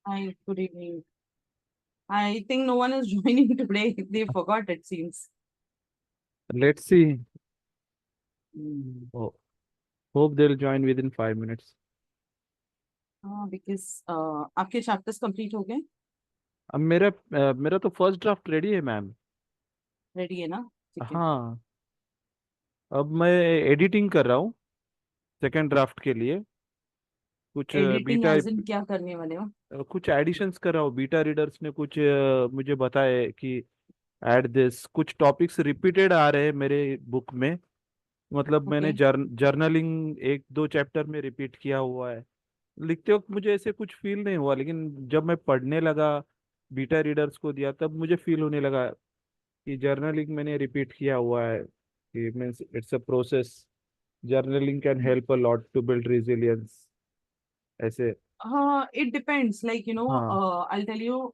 Hi, good evening. I think no one is joining today. They forgot, it seems. Let's see. Hmm. Oh, hope they'll join within 5 minutes. Because आपके chapters complete हो गए? अब मेरा तो first draft ready है ma'am. Ready है ना? ठीक है. हाँ, अब मैं एडिटिंग कर रहा हूँ सेकंड ड्राफ्ट के लिए। कुछ Editing बीटा as in क्या करने वाले हो? कुछ एडिशंस कर रहा हूँ। बीटा रीडर्स ने कुछ मुझे बताए कि ऐड दिस, कुछ टॉपिक्स रिपीटेड आ रहे हैं मेरे बुक में। मतलब मैंने Okay. जर्नलिंग एक दो चैप्टर में रिपीट किया हुआ है। लिखते वक्त मुझे ऐसे कुछ फील नहीं हुआ, लेकिन जब मैं पढ़ने लगा, बीटा रीडर्स को दिया, तब मुझे फील होने लगा कि जर्नलिंग मैंने रिपीट किया हुआ है। कि means it's a process. Journaling can help a lot to build resilience ऐसे। It depends. Like, हाँ I'll tell you,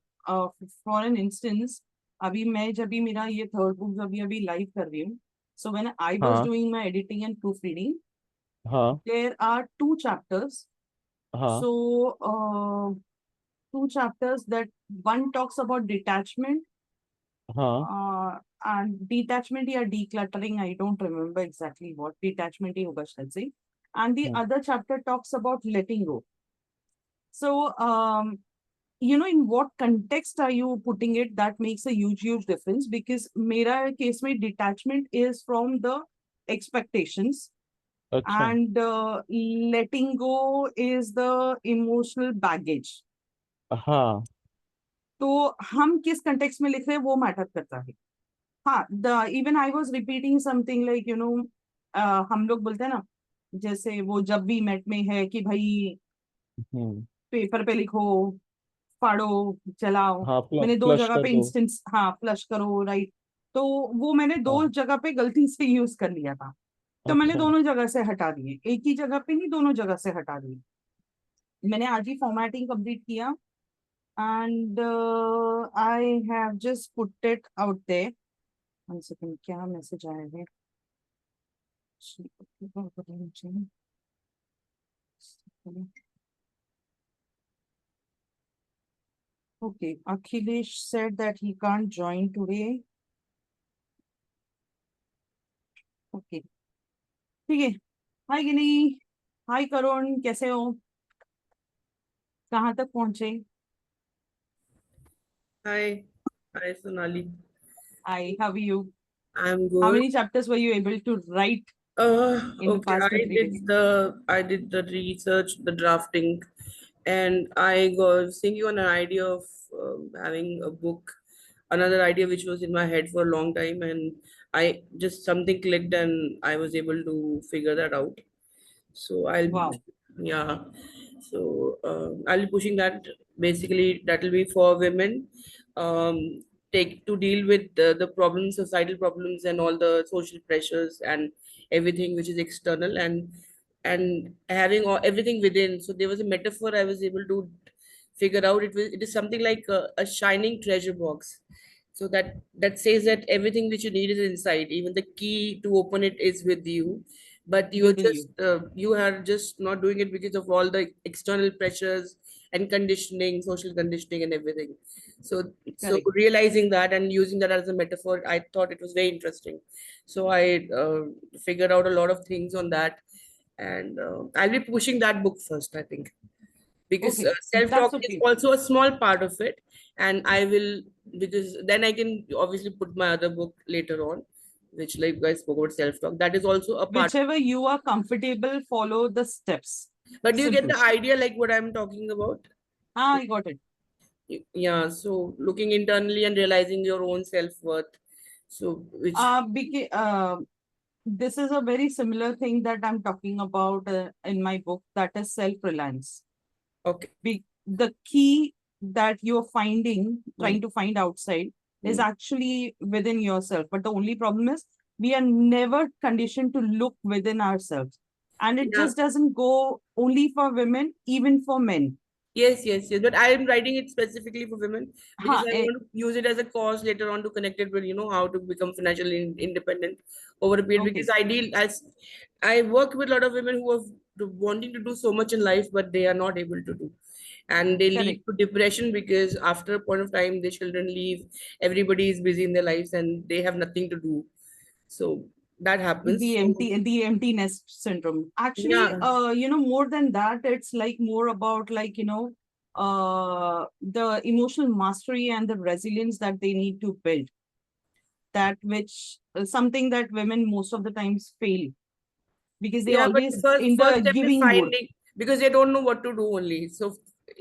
for an instance, अभी मैं जब भी मेरा ये थर्ड बुक अभी अभी लाइव कर रही हूँ. So when I was हाँ doing my editing and proofreading, हाँ there are two chapters. हाँ So, two chapters that one talks about detachment, हाँ and detachment or decluttering. I don't remember exactly what detachment ही होगा शायद से. And the हाँ, other chapter talks about letting go. So, in what context are you putting it? That makes a huge difference, because मेरा case में detachment is from the expectations, अच्छा and letting go is the emotional baggage. हाँ तो हम किस context में लिख रहे हैं वो मैटर करता है. हाँ, the even I was repeating something like हम लोग बोलते हैं ना, जैसे वो जब भी मेट में है कि भाई हम्म पेपर पे लिखो, पढ़ो, चलाओ. हाँ, मैंने दो फ्लश जगह कर पे दो। इंस्टेंस, हाँ, फ्लश करो, राइट. तो वो मैंने दो हाँ, जगह पे गलती से यूज कर लिया था. तो मैंने अच्छा दोनों जगह से हटा दिए, एक ही जगह पे नहीं, दोनों जगह से हटा दिए. मैंने आज ही फॉर्मेटिंग कंप्लीट किया, and I have just put it out there. One second, क्या मैसेज आया है? Okay, Akhilesh said that he can't join today. Okay, ठीक है. हाय गिनी, हाय करुण, कैसे हो? कहाँ तक पहुंचे? Hi, hi Sonali. Hi, how are you? I'm How good. many chapters were you able to write in the Okay, past 2 3 days? I did the research, the drafting, and I was thinking on an idea of having a book, another idea which was in my head for a long time, and I just something clicked and I was able to figure that out. So Wow. yeah, I'll be pushing that. Basically, that will be for women, take to deal with the problems, societal problems, and all the social pressures and everything which is external, and having everything within. So there was a metaphor I was able to figure out. It is something like a shining treasure box. So that says that everything which you need is inside. Even the key to open it is with you, but Within you. you are just not doing it because of all the external pressures and conditioning, social conditioning, and everything. So Correct. realizing that and using that as a metaphor, I thought it was very interesting. So I figured out a lot of things on that, and I'll be pushing that book first, I think, because Okay, self that's talk is okay. also a small part of it, and I will, because then I can obviously put my other book later on, which like you guys spoke about self talk, that is also a part. Whichever you are comfortable, follow the steps. But do you get Simple. the idea like what I'm talking about? Ah, I got it. Yeah, so looking internally and realizing your own self-worth. So which This is a very similar thing that I'm talking about in my book, that is self-reliance. okay. The key that you're Hmm, trying to find outside, is hmm. actually within yourself. But the only problem is we are never conditioned to look within ourselves. And it Yeah. just doesn't go only for women, even for men. Yes. But I am writing it specifically for women because Ha, I want to use it as a cause later on to connect it with, how to become financially independent over a period. okay. Because I work with a lot of women who have wanting to do so much in life, but they are not able to do. And they lead Correct. to depression because after a point of time, the children leave, everybody is busy in their lives, and they have nothing to do. So that happens. So, The empty nest syndrome. Actually, yeah. more than that, it's like more about like, the emotional mastery and the resilience that they need to build. That which something that women most of the times fail because they Yeah, but always first in first the step is giving mode. finding, because they don't know what to do only. So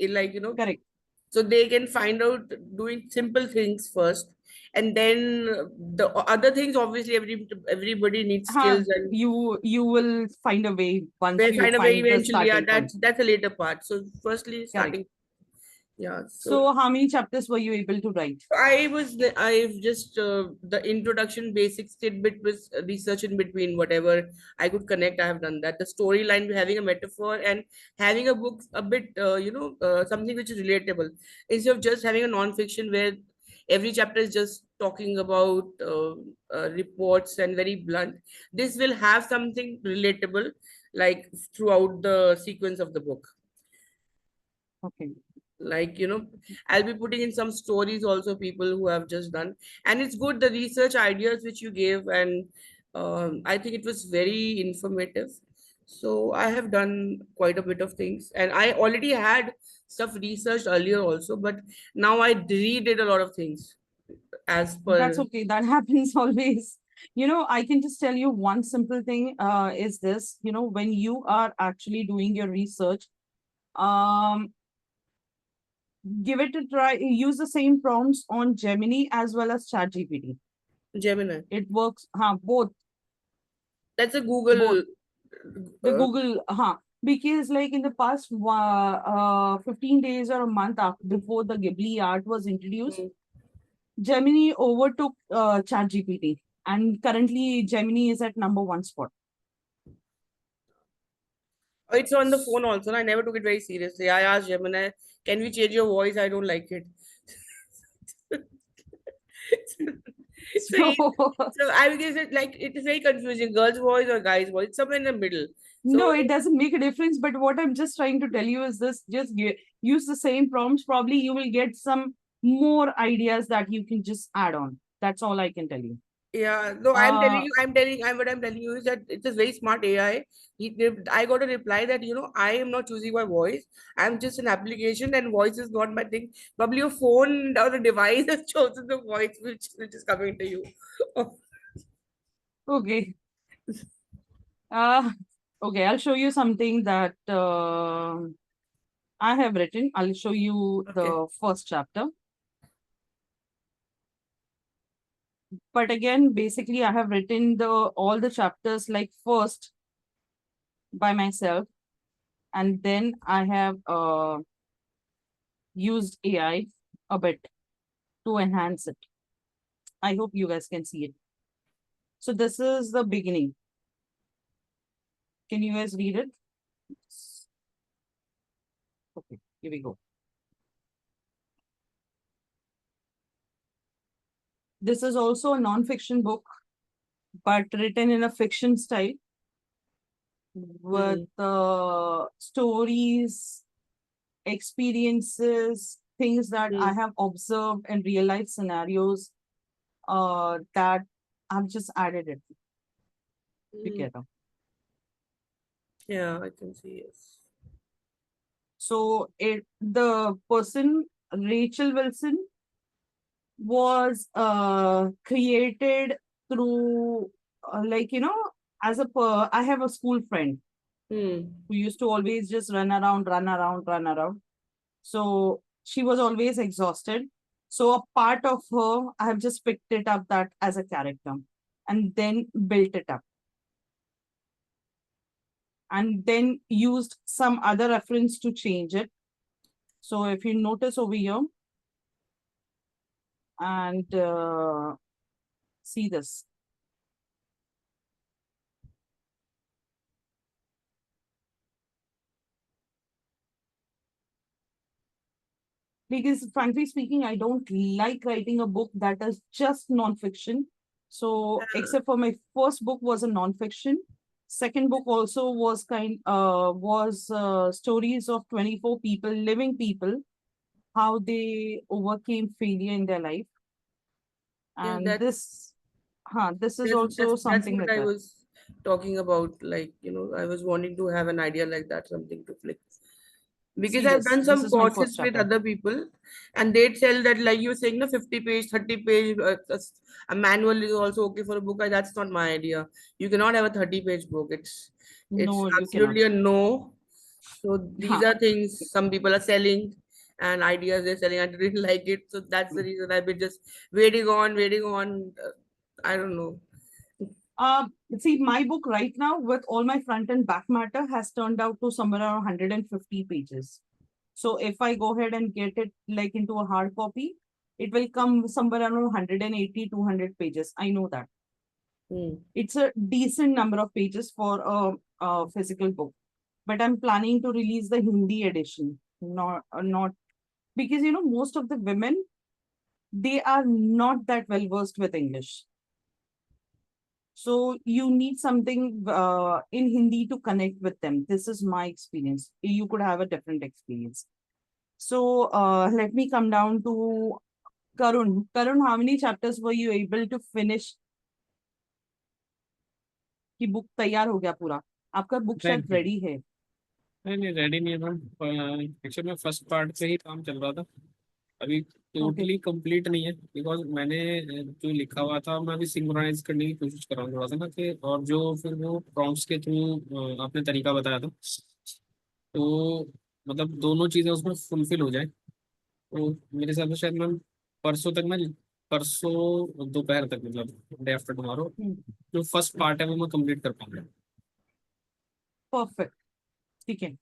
like Correct. so they can find out doing simple things first, and then the other things, obviously everybody needs Huh, skills, and you will find a way once they you find a way find the eventually. Yeah, starting point. that's a later part. So firstly Correct. starting. Yeah, so So how many chapters were you able to write? I've just the introduction basics tidbit was research in between whatever I could connect. I have done that. The storyline, having a metaphor, and having a book a bit, something which is relatable, instead of just having a non-fiction where every chapter is just talking about reports and very blunt. This will have something relatable, like throughout the sequence of the book. Okay. Like I'll be putting in some stories also, people who have just done, and it's good, the research ideas which you gave, and I think it was very informative. So I have done quite a bit of things, and I already had stuff researched earlier also, but now I redid a lot of things as That's per. okay. That happens always. I can just tell you one simple thing is this, when you are actually doing your research, um, give it a try. Use the same prompts on Gemini as well as ChatGPT. Gemini, It works, both, that's a both. Google. The uh, Google, because like in the past 15 days or a month after, before the Ghibli art was introduced, mm. Gemini overtook ChatGPT, and currently Gemini is at number one spot. It's on the phone also, and I never took it very seriously. I asked Gemini, can we change your voice? I don't like it. So, So so I guess it is very confusing. Girl's voice or guy's voice, it's somewhere in the middle. So no, it doesn't make a difference. But what I'm just trying to tell you is this: just use the same prompts. Probably you will get some more ideas that you can just add on. That's all I can tell you. yeah, no, Uh, what I'm telling you is that it's a very smart AI. I got a reply that I am not choosing my voice. I'm just an application, and voice is not my thing. Probably your phone or the device has chosen the voice which is coming to you. okay. Uh, okay. I'll show you something that I have written. I'll show you Okay. the first chapter. But again, basically, I have written the all the chapters like first by myself, and then I have used AI a bit to enhance it. I hope you guys can see it. So this is the beginning. Can you guys read it? Okay, here we go. This is also a non-fiction book, but written in a fiction style with Mm. stories, experiences, things that I Mm. have observed and real life scenarios that I've just added it Mm. together. Yeah, I can see, yes. So the person, Rachel Wilson, was created through as I have a school friend Hmm. who used to always just run around, run around, run around. So she was always exhausted. So a part of her, I have just picked it up that as a character and then built it up and then used some other reference to change it. So if you notice over here and see this. Because frankly speaking, I don't like writing a book that is just nonfiction. So except for my first book was a nonfiction. Second book also was stories of 24 people, living people, how they overcame failure in their life. Yeah, And this is that's also that's something what like I that. was talking about. Like, I was wanting to have an idea like that, something to flick. Because See I've this. done This some is my courses first with chapter. other people, and they tell that, like you were saying, 50-page, 30-page, a manual is also okay for a book. That's not my idea. You cannot have a 30-page book. It's No, you cannot. absolutely a no. So these Huh. are things some people are selling and ideas they're selling. I didn't like it, so that's the reason I've been just waiting on. I don't know. See, my book right now with all my front and back matter has turned out to somewhere around 150 pages. So if I go ahead and get it like into a hard copy, it will come somewhere around 180, 200 pages. I know that. Hmm. It's a decent number of pages for a physical book. But I'm planning to release the Hindi edition. Not because most of the women, they are not that well versed with English. So you need something in Hindi to connect with them. This is my experience. You could have a different experience. So let me come down to Karun. Karun, how many chapters were you able to finish? कि book तैयार हो गया पूरा? आपका book नहीं शायद ready है. नहीं नहीं रेडी नहीं है मैम। एक्चुअली में फर्स्ट पार्ट पे ही काम चल रहा था। अभी ओके. टोटली कंप्लीट नहीं है बिकॉज मैंने जो लिखा हुआ था मैं अभी सिंक्रोनाइज करने की कोशिश कर रहा हूँ थोड़ा सा ना कि और जो फिर वो प्रॉम्प्ट्स के थ्रू आपने तरीका बताया था तो मतलब दोनों चीज़ें उसमें फुलफिल हो जाए तो मेरे हिसाब से शायद मैम परसों तक मैं परसों दोपहर तक मतलब डे आफ्टर टुमारो जो फर्स्ट पार्ट है वो मैं कंप्लीट कर पाऊंगा। परफेक्ट. ठीक है.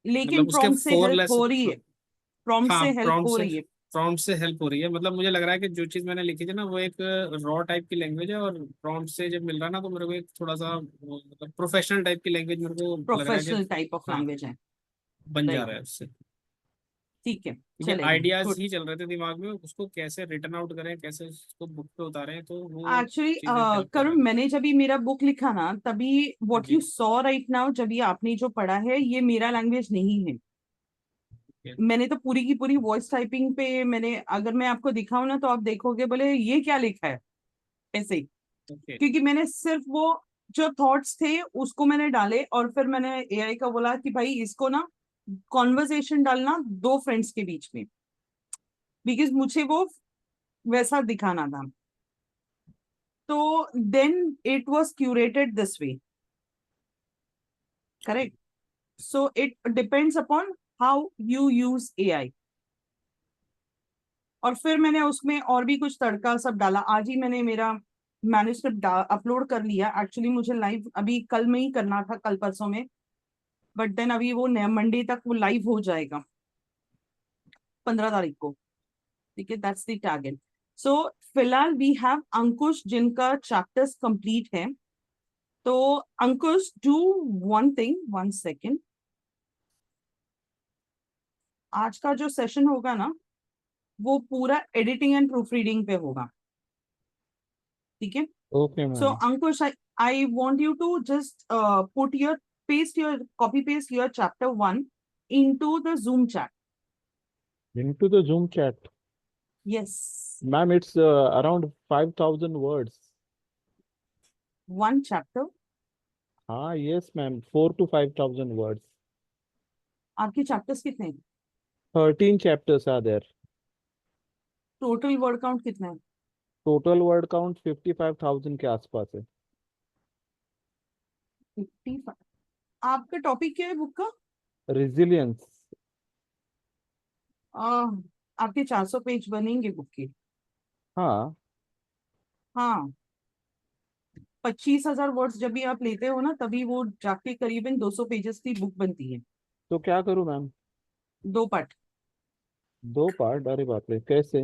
लेकिन मतलब उसके प्रॉम्प्ट से फोर हेल्प लेस हो रही है. प्रॉम्प्ट हाँ से हेल्प हो रही है. प्रॉम्प्ट से हेल्प हो रही है मतलब मुझे लग रहा है कि जो चीज़ मैंने लिखी थी ना वो एक रॉ टाइप की लैंग्वेज है और प्रॉम्प्ट से जब मिल रहा है ना तो मेरे को एक थोड़ा सा मतलब प्रोफेशनल टाइप की लैंग्वेज मेरे को लग रहा है कि प्रोफेशनल टाइप ऑफ हाँ लैंग्वेज है. बन जा राइट. रहा है उससे ठीक है. क्योंकि चलेगा. Ideas good. ही चल रहे थे दिमाग में उसको कैसे रिटर्न आउट करें कैसे उसको बुक पे उतारें तो वो एक्चुअली चीज़ें हेल्प कर रहा करुण, मैंने जब ये मेरा बुक लिखा ना तभी है व्हाट जी यू सॉ राइट नाउ, जब ये आपने जो पढ़ा है ये मेरा लैंग्वेज नहीं है. मैंने तो पूरी की पूरी वॉइस टाइपिंग पे मैंने, अगर मैं आपको दिखाऊं ना तो आप देखोगे बोले ये क्या लिखा है ऐसे ही. ओके क्योंकि मैंने सिर्फ वो जो थॉट्स थे उसको मैंने डाले और फिर मैंने एआई का बोला कि भाई इसको ना कॉन्वर्सेशन डालना दो फ्रेंड्स के बीच में, बिकॉज मुझे वो वैसा दिखाना था. तो then it was curated this way. Correct. So it depends upon how you use AI. और फिर मैंने उसमें और भी कुछ तड़का सब डाला. आज ही मैंने मेरा मैन्युस्क्रिप्ट अपलोड कर लिया. एक्चुअली मुझे लाइव अभी कल में ही करना था, कल परसों में, बट देन अभी वो मंडे तक वो लाइव हो जाएगा, 15 तारीख को. ठीक है. That's the target. सो फिलहाल वी हैव अंकुश जिनका चैप्टर्स कंप्लीट है. तो अंकुश, डू वन थिंग, 1 सेकेंड. आज का जो सेशन होगा ना वो पूरा एडिटिंग एंड प्रूफ रीडिंग पे होगा. ठीक है. Okay So ma'am. Ankush, I want you to just copy paste your chapter 1 into the Zoom chat. Into the Zoom chat. Yes. Ma'am, it's around 5,000 words. One chapter. Ah, yes, ma'am. 4 to 5,000 words. आपके chapters कितने हैं? 13 chapters are there. Total word count कितना है? Total word count 55,000 के आसपास है. 55. आपका topic क्या है बुक का? Resilience. आपके 400 पेज बनेंगे बुक के. हाँ. हाँ. 25,000 वर्ड्स जब भी आप लेते हो ना तभी वो जाके करीबन 200 पेजेस की बुक बनती है. तो क्या करूँ मैम? 2 पार्ट. 2 पार्ट? अरे बाप रे, कैसे?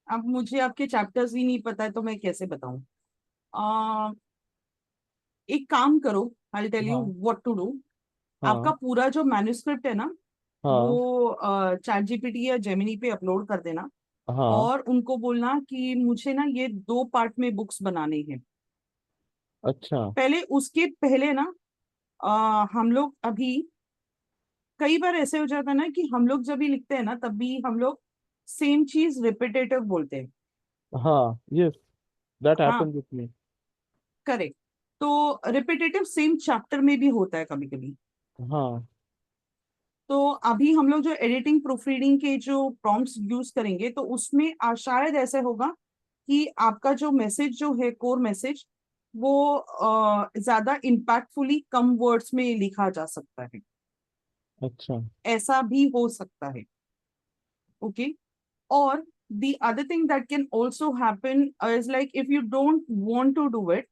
अब मुझे आपके चैप्टर्स ही नहीं पता है तो मैं कैसे बताऊं. एक काम करो, आई टेल यू हाँ. What to do. आपका हाँ. पूरा जो मैन्युस्क्रिप्ट है ना हाँ. वो चैट जीपीटी या जेमिनी पे अपलोड कर देना हाँ. और उनको बोलना कि मुझे ना ये 2 पार्ट में बुक्स बनाने हैं. अच्छा। पहले उसके पहले ना हम लोग अभी कई बार ऐसे हो जाता है ना कि हम लोग जब भी लिखते हैं ना तब भी हम लोग सेम चीज रिपीटेटिव बोलते हैं। हाँ, यस, दैट हाँ, हैपेंस विथ मी। करेक्ट। तो रिपीटेटिव सेम चैप्टर में भी होता है कभी कभी। हाँ। तो अभी हम लोग जो एडिटिंग प्रूफ रीडिंग के जो प्रॉम्प्ट्स यूज करेंगे तो उसमें शायद ऐसे होगा कि आपका जो मैसेज जो है कोर मैसेज वो ज्यादा इम्पैक्टफुली कम वर्ड्स में लिखा जा सकता है। अच्छा। ऐसा भी हो सकता है। ओके। और the other thing that can also happen is like if you don't want to do it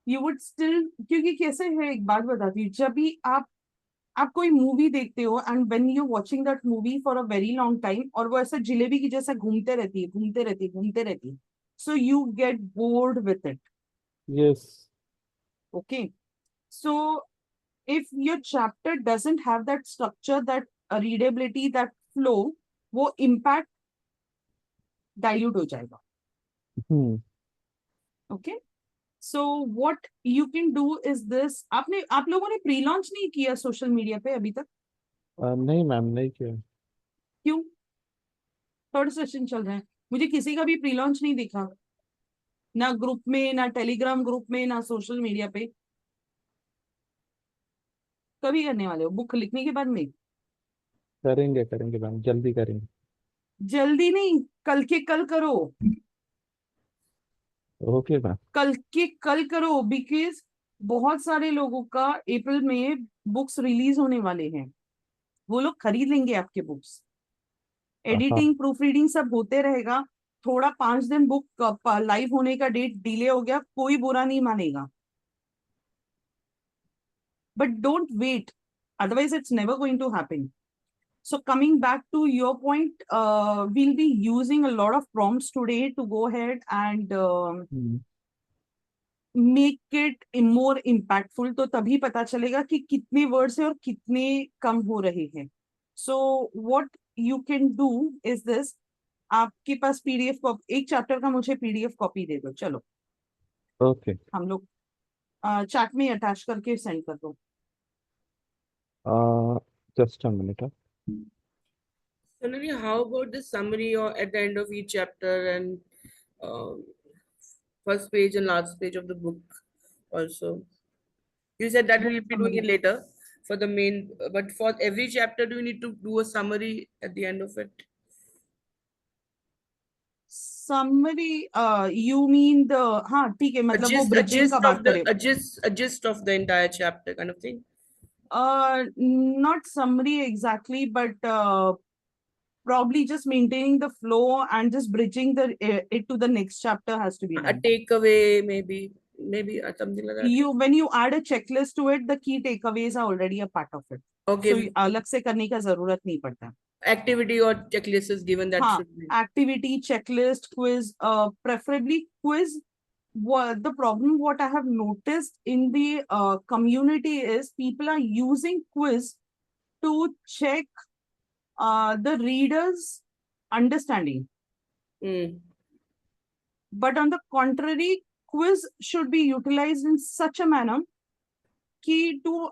you would still, क्योंकि कैसे है एक बात बताती हूँ, जब भी आप कोई मूवी देखते हो and when you watching that movie for a very long time और वो ऐसा जिलेबी की जैसा घूमते रहती है घूमते रहती है घूमते रहती है, so you get bored with it. Yes. Okay. So if your chapter doesn't have that structure, that readability, that flow, वो impact dilute हो जाएगा। Hmm. Okay. So what you can do is this, आप लोगों ने pre launch नहीं किया social media पे अभी तक? नहीं मैम, नहीं किया। क्यों? थर्ड सेशन चल रहा है, मुझे किसी का भी प्री लॉन्च नहीं दिखा, ना ग्रुप में, ना टेलीग्राम ग्रुप में, ना सोशल मीडिया पे। कभी करने वाले हो बुक लिखने के बाद में? करेंगे करेंगे मैम, जल्दी करेंगे। जल्दी नहीं, कल के कल करो। Okay ma'am. कल के कल करो बिकॉज बहुत सारे लोगों का अप्रैल में बुक्स रिलीज होने वाले हैं, वो लोग खरीद लेंगे आपके बुक्स। हाँ। एडिटिंग प्रूफ रीडिंग सब होते रहेगा। थोड़ा 5 दिन बुक लाइव होने का डेट डिले हो गया, कोई बुरा नहीं मानेगा, but don't wait, otherwise it's never going to happen. So coming back to your point, we'll be using a lot of prompts today to go ahead and hmm. make it more impactful। तो तभी पता चलेगा कि कितने words है और कितने कम हो रहे हैं। So what you can do is this, आपके पास पीडीएफ कॉपी, एक चैप्टर का मुझे पीडीएफ कॉपी दे दो, चलो ओके। हम लोग चैट में अटैच करके सेंड कर दो। Just a minute. Sonali, how about the summary or at the end of each chapter and um, first page and last page of the book also? You said that Book we'll be doing it summary, later for the main, but for every chapter, do we need to do a summary at the end of it? summary, you mean the, हाँ ठीक है, A मतलब वो gist, a bridging का gist बात of the, करे। a gist of the entire chapter kind of thing. Not summary exactly, but probably just maintaining the flow and just bridging the it to the next chapter has to be A done. takeaway, maybe something like that. You when you add a checklist to it, the key takeaways are already a part of it. So Okay, अलग से करने का जरूरत नहीं पड़ता। activity or checklist is given that हाँ, should be. activity, checklist, quiz, preferably quiz. What the problem, what I have noticed in the community is people are using quiz to check the reader's understanding. Mm. But on the contrary, quiz should be utilized in such a manner key to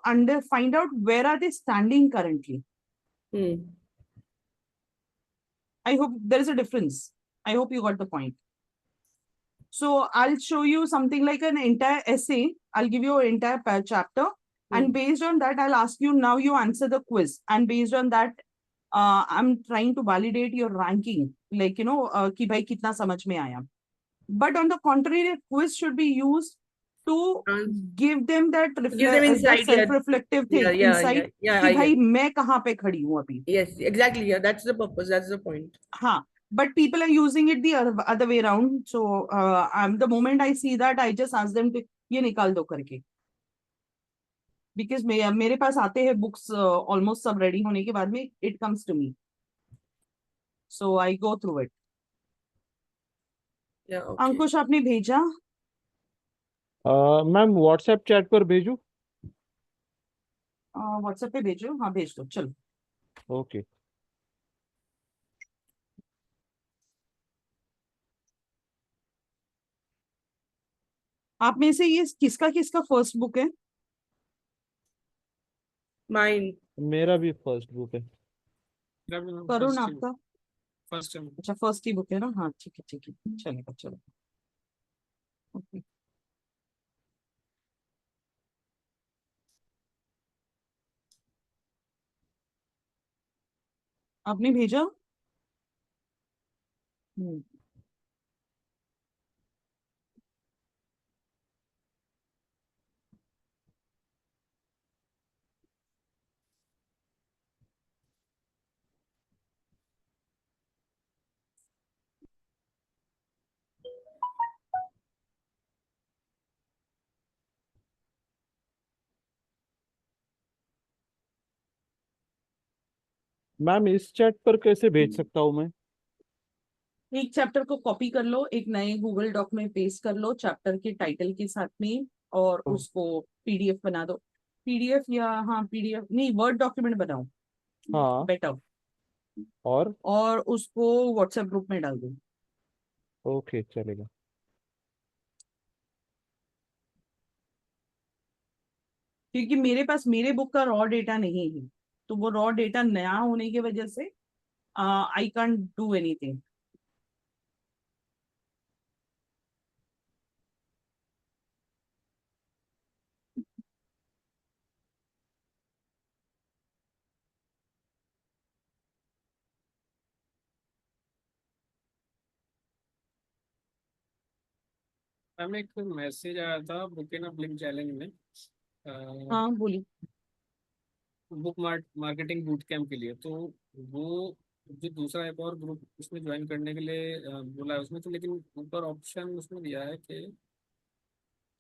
find out where are they standing currently. Mm. I hope there is a difference. I hope you got the point. So I'll show you something like an entire essay. I'll give you an entire chapter. And based on that, I'll ask you, now you answer the quiz. And based on that, I'm trying to validate your ranking. Like, कि भाई कितना समझ में आया. But on the contrary, quiz should be used to give them that Give them that insight, yeah. self-reflective Yeah, thing, yeah, yeah, insight yeah, कि I भाई get. मैं कहाँ पे खड़ी हूँ अभी. Yes, exactly. Yeah, that's the purpose. That's the point. हाँ, but people are using it the other way around. So the moment I see that, I just ask them to ये निकाल दो करके. Because मेरे पास आते हैं books almost सब ready होने के बाद में it comes to me. So I go through it. Yeah, okay. अंकुश आपने भेजा? मैम व्हाट्सएप चैट पर भेजू? व्हाट्सएप पे भेजो, हाँ भेज दो, चलो। ओके। आप में से ये किसका किसका फर्स्ट बुक है? Mine. मेरा भी फर्स्ट बुक है। करुण आपका? First time. अच्छा फर्स्ट ही बुक है ना, हाँ ठीक है ठीक है, चलेगा चलो। ओके आपने भेजा? हम्म। मैम इस चैट पर कैसे भेज सकता हूँ मैं? एक चैप्टर को कॉपी कर लो, एक नए गूगल डॉक में पेस्ट कर लो चैप्टर के टाइटल के साथ में, और उसको पीडीएफ बना दो। पीडीएफ या हाँ पीडीएफ नहीं, वर्ड डॉक्यूमेंट बनाओ हाँ। बेटर, और और उसको व्हाट्सएप ग्रुप में डाल दो। ओके चलेगा। क्योंकि मेरे पास मेरे बुक का रॉ डेटा नहीं है, तो वो रॉ डेटा नया होने की वजह से I can't do anything. Ma'am एक मैसेज आया था बुक इन ब्लिंक चैलेंज में, हाँ बोली। बुक मार्केटिंग बूट कैंप के लिए। तो वो जो दूसरा एक और ग्रुप उसमें ज्वाइन करने के लिए बोला है उसमें, तो लेकिन ऊपर ऑप्शन उसमें दिया है कि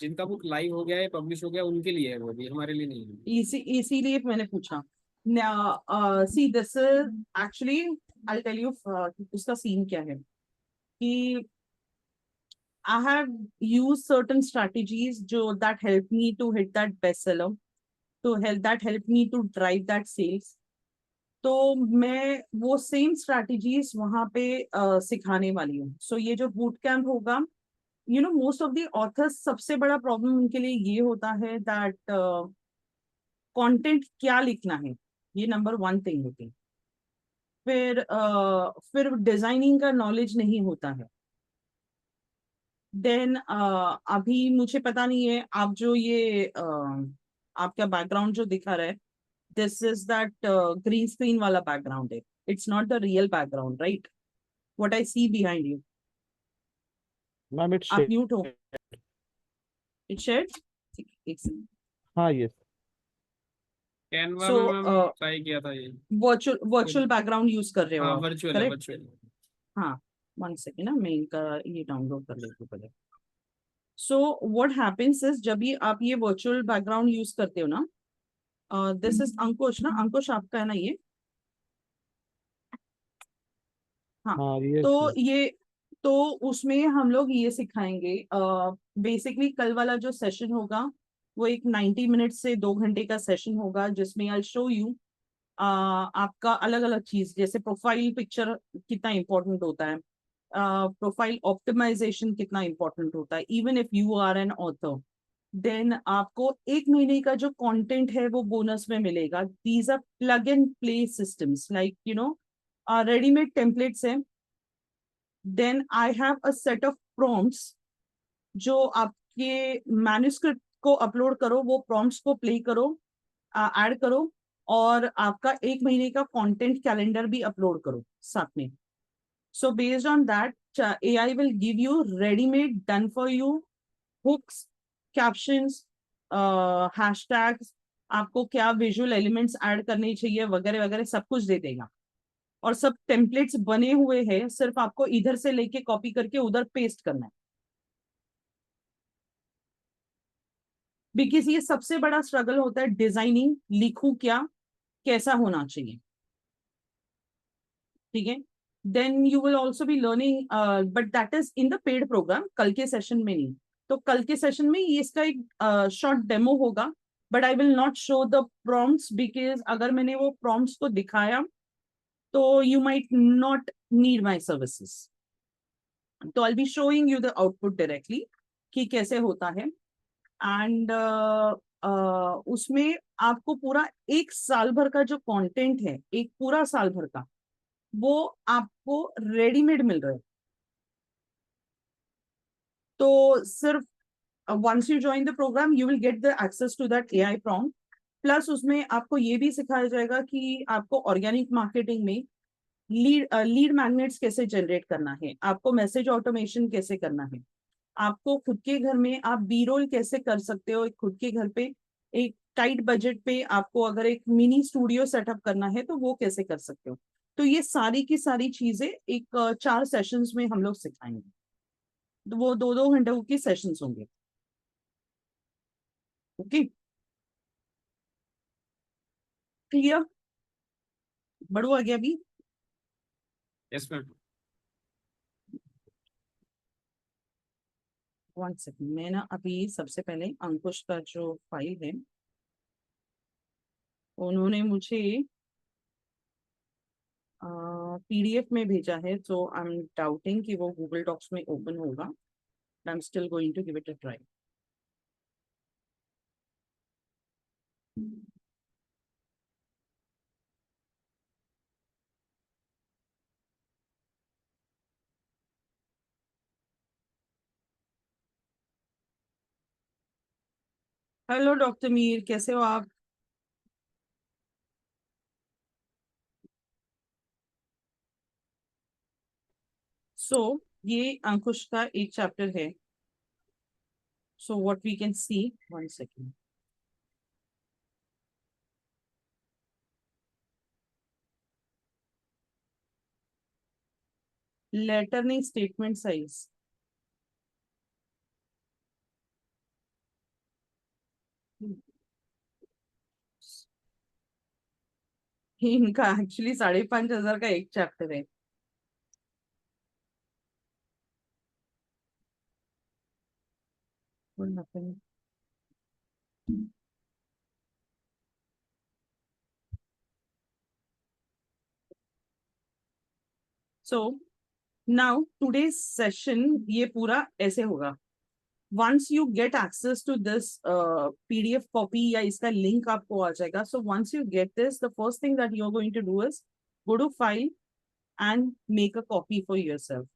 जिनका बुक लाइव हो गया है, पब्लिश हो गया, उनके लिए है, वो भी हमारे लिए नहीं है। इसीलिए मैंने पूछा। See this is actually, I tell you उसका सीन क्या है कि I have used certain strategies जो that help me to hit that bestseller, to help me to drive that sales. तो मैं वो सेम स्ट्रैटेजीज वहां पे सिखाने वाली हूँ। सो ये जो बूट कैंप होगा, मोस्ट ऑफ द ऑथर्स, सबसे बड़ा प्रॉब्लम उनके लिए ये होता है दैट कंटेंट क्या लिखना है, ये नंबर वन थिंग होती है। फिर डिजाइनिंग का नॉलेज नहीं होता है। देन अभी मुझे पता नहीं है, आप जो ये आपका बैकग्राउंड जो दिखा रहा है, this is that green screen वाला बैकग्राउंड है, it's not the real background, right? What I see behind you. Ma'am it's आप म्यूट हो। It's shade. एक सेकंड। हाँ यस। कैनवा सो में मैम ट्राई किया था ये। वर्चुअल बैकग्राउंड यूज कर रहे हो हाँ आप, वर्चुअल है, करेक्ट? वर्चुअल। हाँ, वन सेकेंड ना, मैं इनका ये डाउनलोड कर लेती हूँ पहले। सो व्हाट हैपेंस इज, जब ये आप ये वर्चुअल बैकग्राउंड यूज करते हो ना, दिस इज अंकुश ना, अंकुश आपका है ना ये? हाँ। हाँ यस तो यस। ये, तो उसमें हम लोग ये सिखाएंगे बेसिकली। कल वाला जो सेशन होगा वो एक 90 मिनट से 2 घंटे का सेशन होगा, जिसमें आई शो यू आपका अलग अलग चीज, जैसे प्रोफाइल पिक्चर कितना इंपॉर्टेंट होता है, प्रोफाइल ऑप्टिमाइजेशन कितना इंपॉर्टेंट होता है, even if you are an author. Then आपको 1 महीने का जो कंटेंट है वो बोनस में मिलेगा। These are plug and play systems, like readymade templates है। Then I have a set of prompts, जो आपके मैन्युस्क्रिप्ट को अपलोड करो, वो प्रॉम्प्ट्स को प्ले करो, ऐड करो, और आपका 1 महीने का कंटेंट कैलेंडर भी अपलोड करो साथ में। So based on that AI will give you readymade done for you hooks, captions, hashtags, आपको क्या विजुअल एलिमेंट्स ऐड करने चाहिए वगैरह वगैरह सब कुछ दे देगा। और सब टेम्पलेट्स बने हुए हैं, सिर्फ आपको इधर से लेके कॉपी करके उधर पेस्ट करना है। बिकॉज ये सबसे बड़ा स्ट्रगल होता है, डिजाइनिंग, लिखूं क्या, कैसा होना चाहिए, ठीक है? Then you will also be learning, but that is in the paid program, कल के सेशन में नहीं। तो कल के सेशन में ये इसका एक शॉर्ट डेमो होगा, but I will not show the prompts, because अगर मैंने वो प्रॉम्प्ट्स को दिखाया तो you might not need my services. तो I be showing you the output directly. कि कैसे होता है। एंड उसमें आपको पूरा 1 साल भर का जो कंटेंट है, एक पूरा साल भर का, वो आपको रेडीमेड मिल रहा है। तो सिर्फ once you join the program you will get the access to that AI prompt, plus उसमें आपको ये भी सिखाया जाएगा कि आपको ऑर्गेनिक मार्केटिंग में लीड मैग्नेट्स कैसे जनरेट करना है, आपको मैसेज ऑटोमेशन कैसे करना है, आपको खुद के घर में आप बी रोल कैसे कर सकते हो, खुद के घर पे एक टाइट बजट पे आपको अगर एक मिनी स्टूडियो सेटअप करना है तो वो कैसे कर सकते हो। तो ये सारी की सारी चीजें एक 4 सेशंस में हम लोग सिखाएंगे। तो वो 2-2 घंटे की सेशंस होंगे। Okay, clear? बढ़ो आगे अभी। Yes ma'am. 1 सेकंड, मैं ना अभी सबसे पहले अंकुश का जो फाइल है उन्होंने मुझे पीडीएफ में भेजा है, तो आई एम डाउटिंग कि वो गूगल डॉक्स में ओपन होगा। I am still going to give it a try. Hello doctor Mir, कैसे हो आप? सो ये अंकुश का एक चैप्टर है। So what we can see, 1 second. Letter नहीं, स्टेटमेंट साइज। इनका एक्चुअली 5,500 का एक चैप्टर है। What happened? So now today's session ये पूरा ऐसे होगा। once you get access to this PDF copy या इसका link आपको आ जाएगा। So once you get this, the first thing that you're going to do is go to file and make a copy for yourself.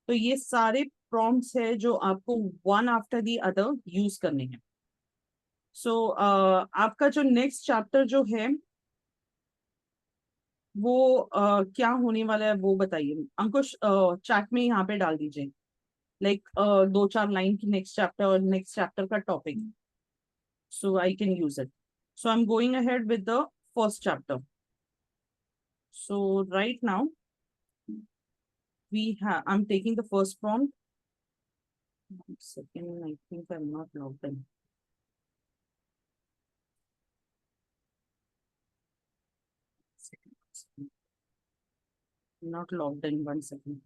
तो ये सारे prompts है जो आपको one after the other use करने हैं। So आपका जो next chapter जो है वो क्या होने वाला है वो बताइए अंकुश, चैट में यहाँ पे डाल दीजिए। लाइक 2-4 लाइन की नेक्स्ट चैप्टर और नेक्स्ट चैप्टर का topic, so I can use it. So I'm going ahead with the first chapter. So right now I'm taking the first prompt. 1 second, I think I'm not logged in. Not logged in, 1 second.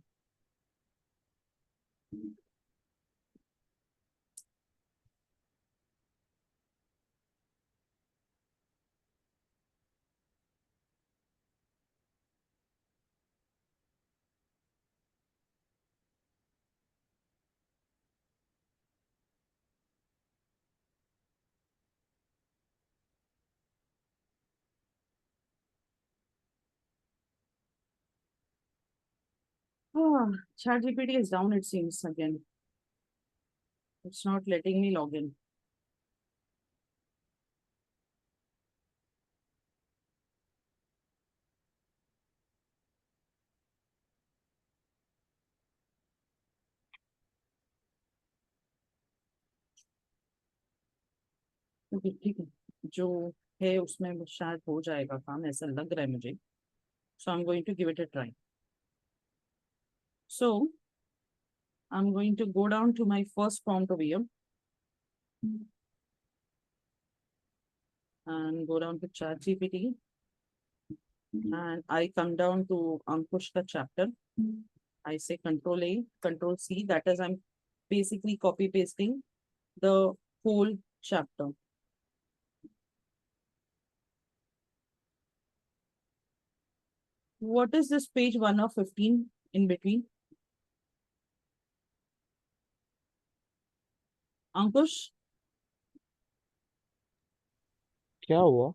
ChatGPT is down, it seems again. It's not letting me log in. Okay ठीक है, जो है उसमें वो शायद हो जाएगा काम, ऐसा लग रहा है मुझे। So I'm going to give it a try. So I'm going to go down to my first prompt over here and go down to ChatGPT, and I come down to Ankushka chapter. I say Control A, Control C. That is, I'm basically copy pasting the whole chapter. What is this page 1 of 15 in between? अंकुश, क्या हुआ?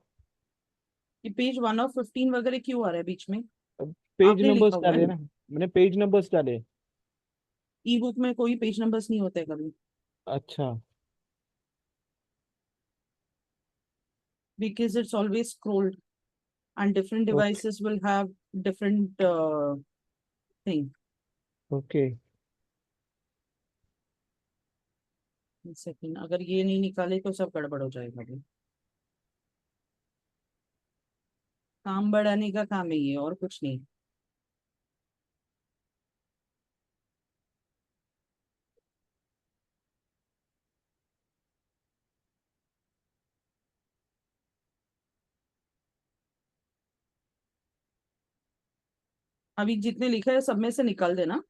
ये page 1 और 15 वगैरह क्यों आ रहा है बीच में? Page आपने लिखा नंबर्स हुआ है डाले ना, मैंने पेज नंबर्स डाले। ई बुक में कोई पेज नंबर्स नहीं होते कभी, अच्छा। because it's always scrolled and different okay. devices will have different thing. Okay. Second, अगर ये नहीं निकाले तो सब गड़बड़ हो जाएगा अभी। काम बढ़ाने का काम है ये, और कुछ नहीं। अभी जितने लिखा है सब में से निकाल देना।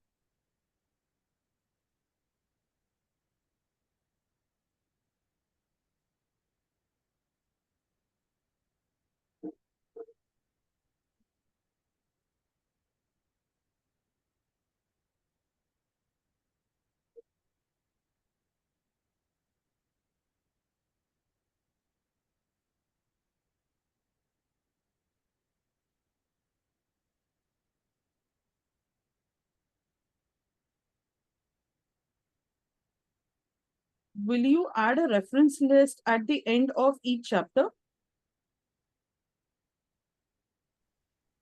Will you add a reference list at the end of each chapter?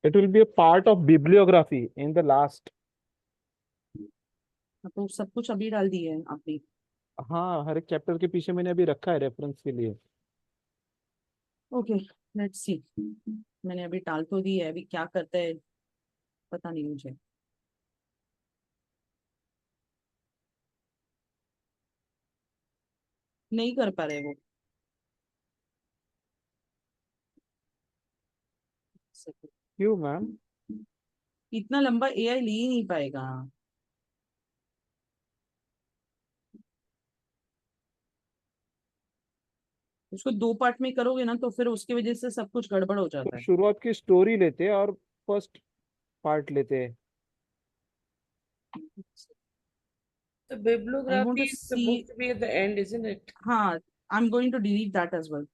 It will be a part of bibliography in the last. तो सब कुछ अभी डाल दिए हैं आपने? हाँ, हर एक चैप्टर के पीछे मैंने अभी रखा है रेफरेंस के लिए। Okay, let's see. मैंने अभी डाल तो दी है, अभी क्या करता है पता नहीं मुझे। नहीं कर पा रहे वो। क्यों मैम? इतना लंबा एआई ले ही नहीं पाएगा। उसको 2 पार्ट में करोगे ना तो फिर उसकी वजह से सब कुछ गड़बड़ हो तो जाता है। शुरुआत की स्टोरी लेते हैं और फर्स्ट पार्ट लेते हैं। The I want bibliography to is see. supposed to be at the end, isn't it? हाँ, I am going to delete that as well.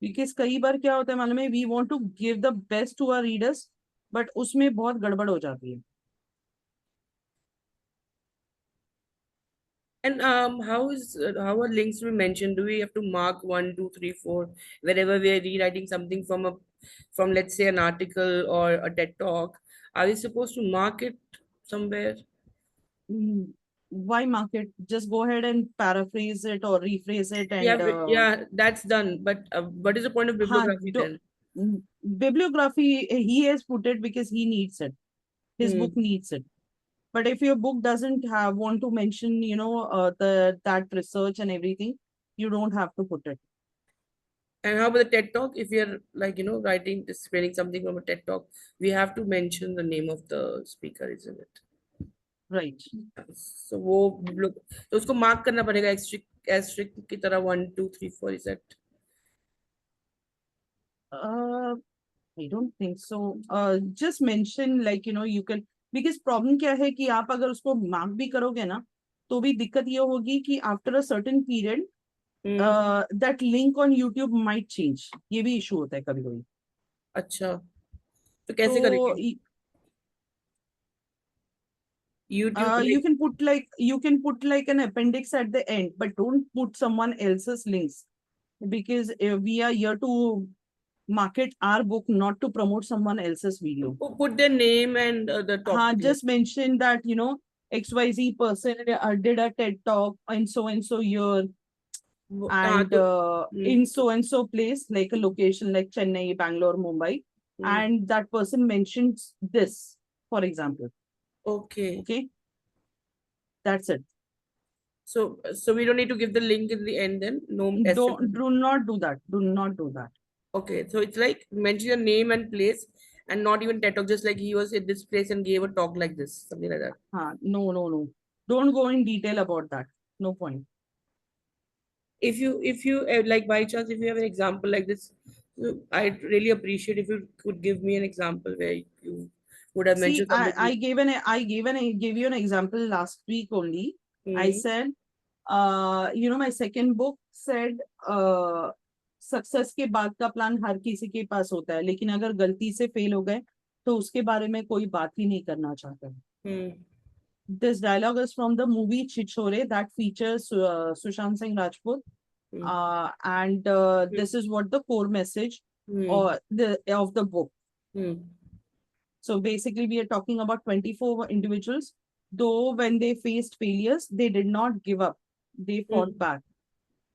Because कई बार क्या होता है मालूम है, we want to give the best to our readers, but उसमें बहुत गड़बड़ हो जाती है। And how are links to be mentioned? Do we have to mark 1, 2, 3, 4 wherever we are rewriting something from let's say an article or a TED talk? Are we supposed to mark it somewhere? Why mark it? Just go ahead and paraphrase it or rephrase it Yeah, and yeah, that's done. But what is the point of हाँ, bibliography then? bibliography he has put it because he needs it. His book Hmm. needs it. But if your book doesn't have want to mention, that research and everything, you don't have to put it. And how about the TED talk? If you're like, writing, explaining something from a TED talk, we have to mention the name of the speaker, isn't it? Right. So वो लोग तो उसको mark करना पड़ेगा asterisk की तरह 1, 2, 3, 4 is it? Uh, I don't think so. Just mention like you can, because problem क्या है कि आप अगर उसको मार्क भी करोगे ना तो भी दिक्कत ये होगी कि after a certain period that link on YouTube might change. ये भी इशू होता है कभी कभी। अच्छा, तो कैसे तो करेंगे? YouTube you link? can put like an appendix at the end, but don't put someone else's links, because we are here to market our book, not to promote someone else's video. Put their name and the हाँ, topic. just mention that XYZ person did a TED talk in so and so year, हाँ and तो in so and so place, like a location like Chennai, Bangalore, Mumbai, and that person mentions this, for example. okay. Okay, that's it. So we don't need to give the link in the end then? No Don't asterisk. do not do that. Do not do that. Okay, so it's like mention your name and place and not even TED talk, just like he was at this place and gave a talk like this, something like that. No, no, no. Don't go in detail about that. No point. If you like by chance if you have an example like this, I'd really appreciate if you could give me an example where you would have See, mentioned something. I gave you an example last week only. I Hmm. said, my second book said, success के बाद का plan हर किसी के पास होता है, लेकिन अगर गलती से फेल हो गए तो उसके बारे में कोई बात ही नहीं करना चाहता है. Hmm. This dialogue is from the movie Chichore that features Sushant Singh Rajput. Hmm. And this is what the core message Hmm. of the book. Hmm. So basically, we are talking about 24 individuals. Though when they faced failures, they did not give up. They fought back.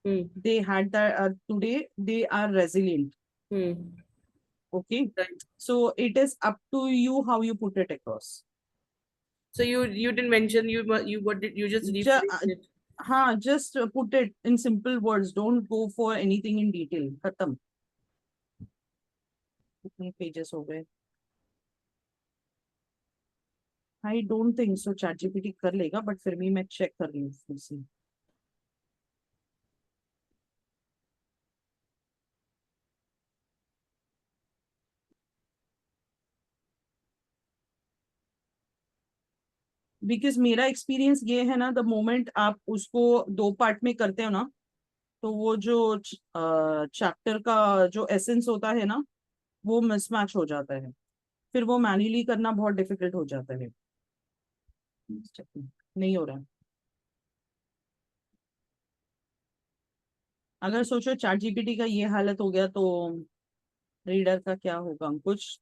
Hmm. They had that. Today, they are resilient. Hmm. Okay. Right. So it is up to you how you put it across. So you didn't mention what did you just rephrased it? Just put it in simple words. Don't go for anything in detail. खत्म. कितने pages हो गए? I don't think so. ChatGPT कर लेगा, but फिर भी मैं check कर लूँ फिर से. बिकॉज मेरा एक्सपीरियंस ये है ना, द मोमेंट आप उसको 2 पार्ट में करते हो ना, तो वो जो चैप्टर का जो एसेंस होता है ना, वो मिसमैच हो जाता है. फिर वो मैन्युअली करना बहुत डिफिकल्ट हो जाता है. नहीं हो रहा है. अगर सोचो चैट जीपीटी का ये हालत हो गया तो रीडर का क्या होगा कुछ.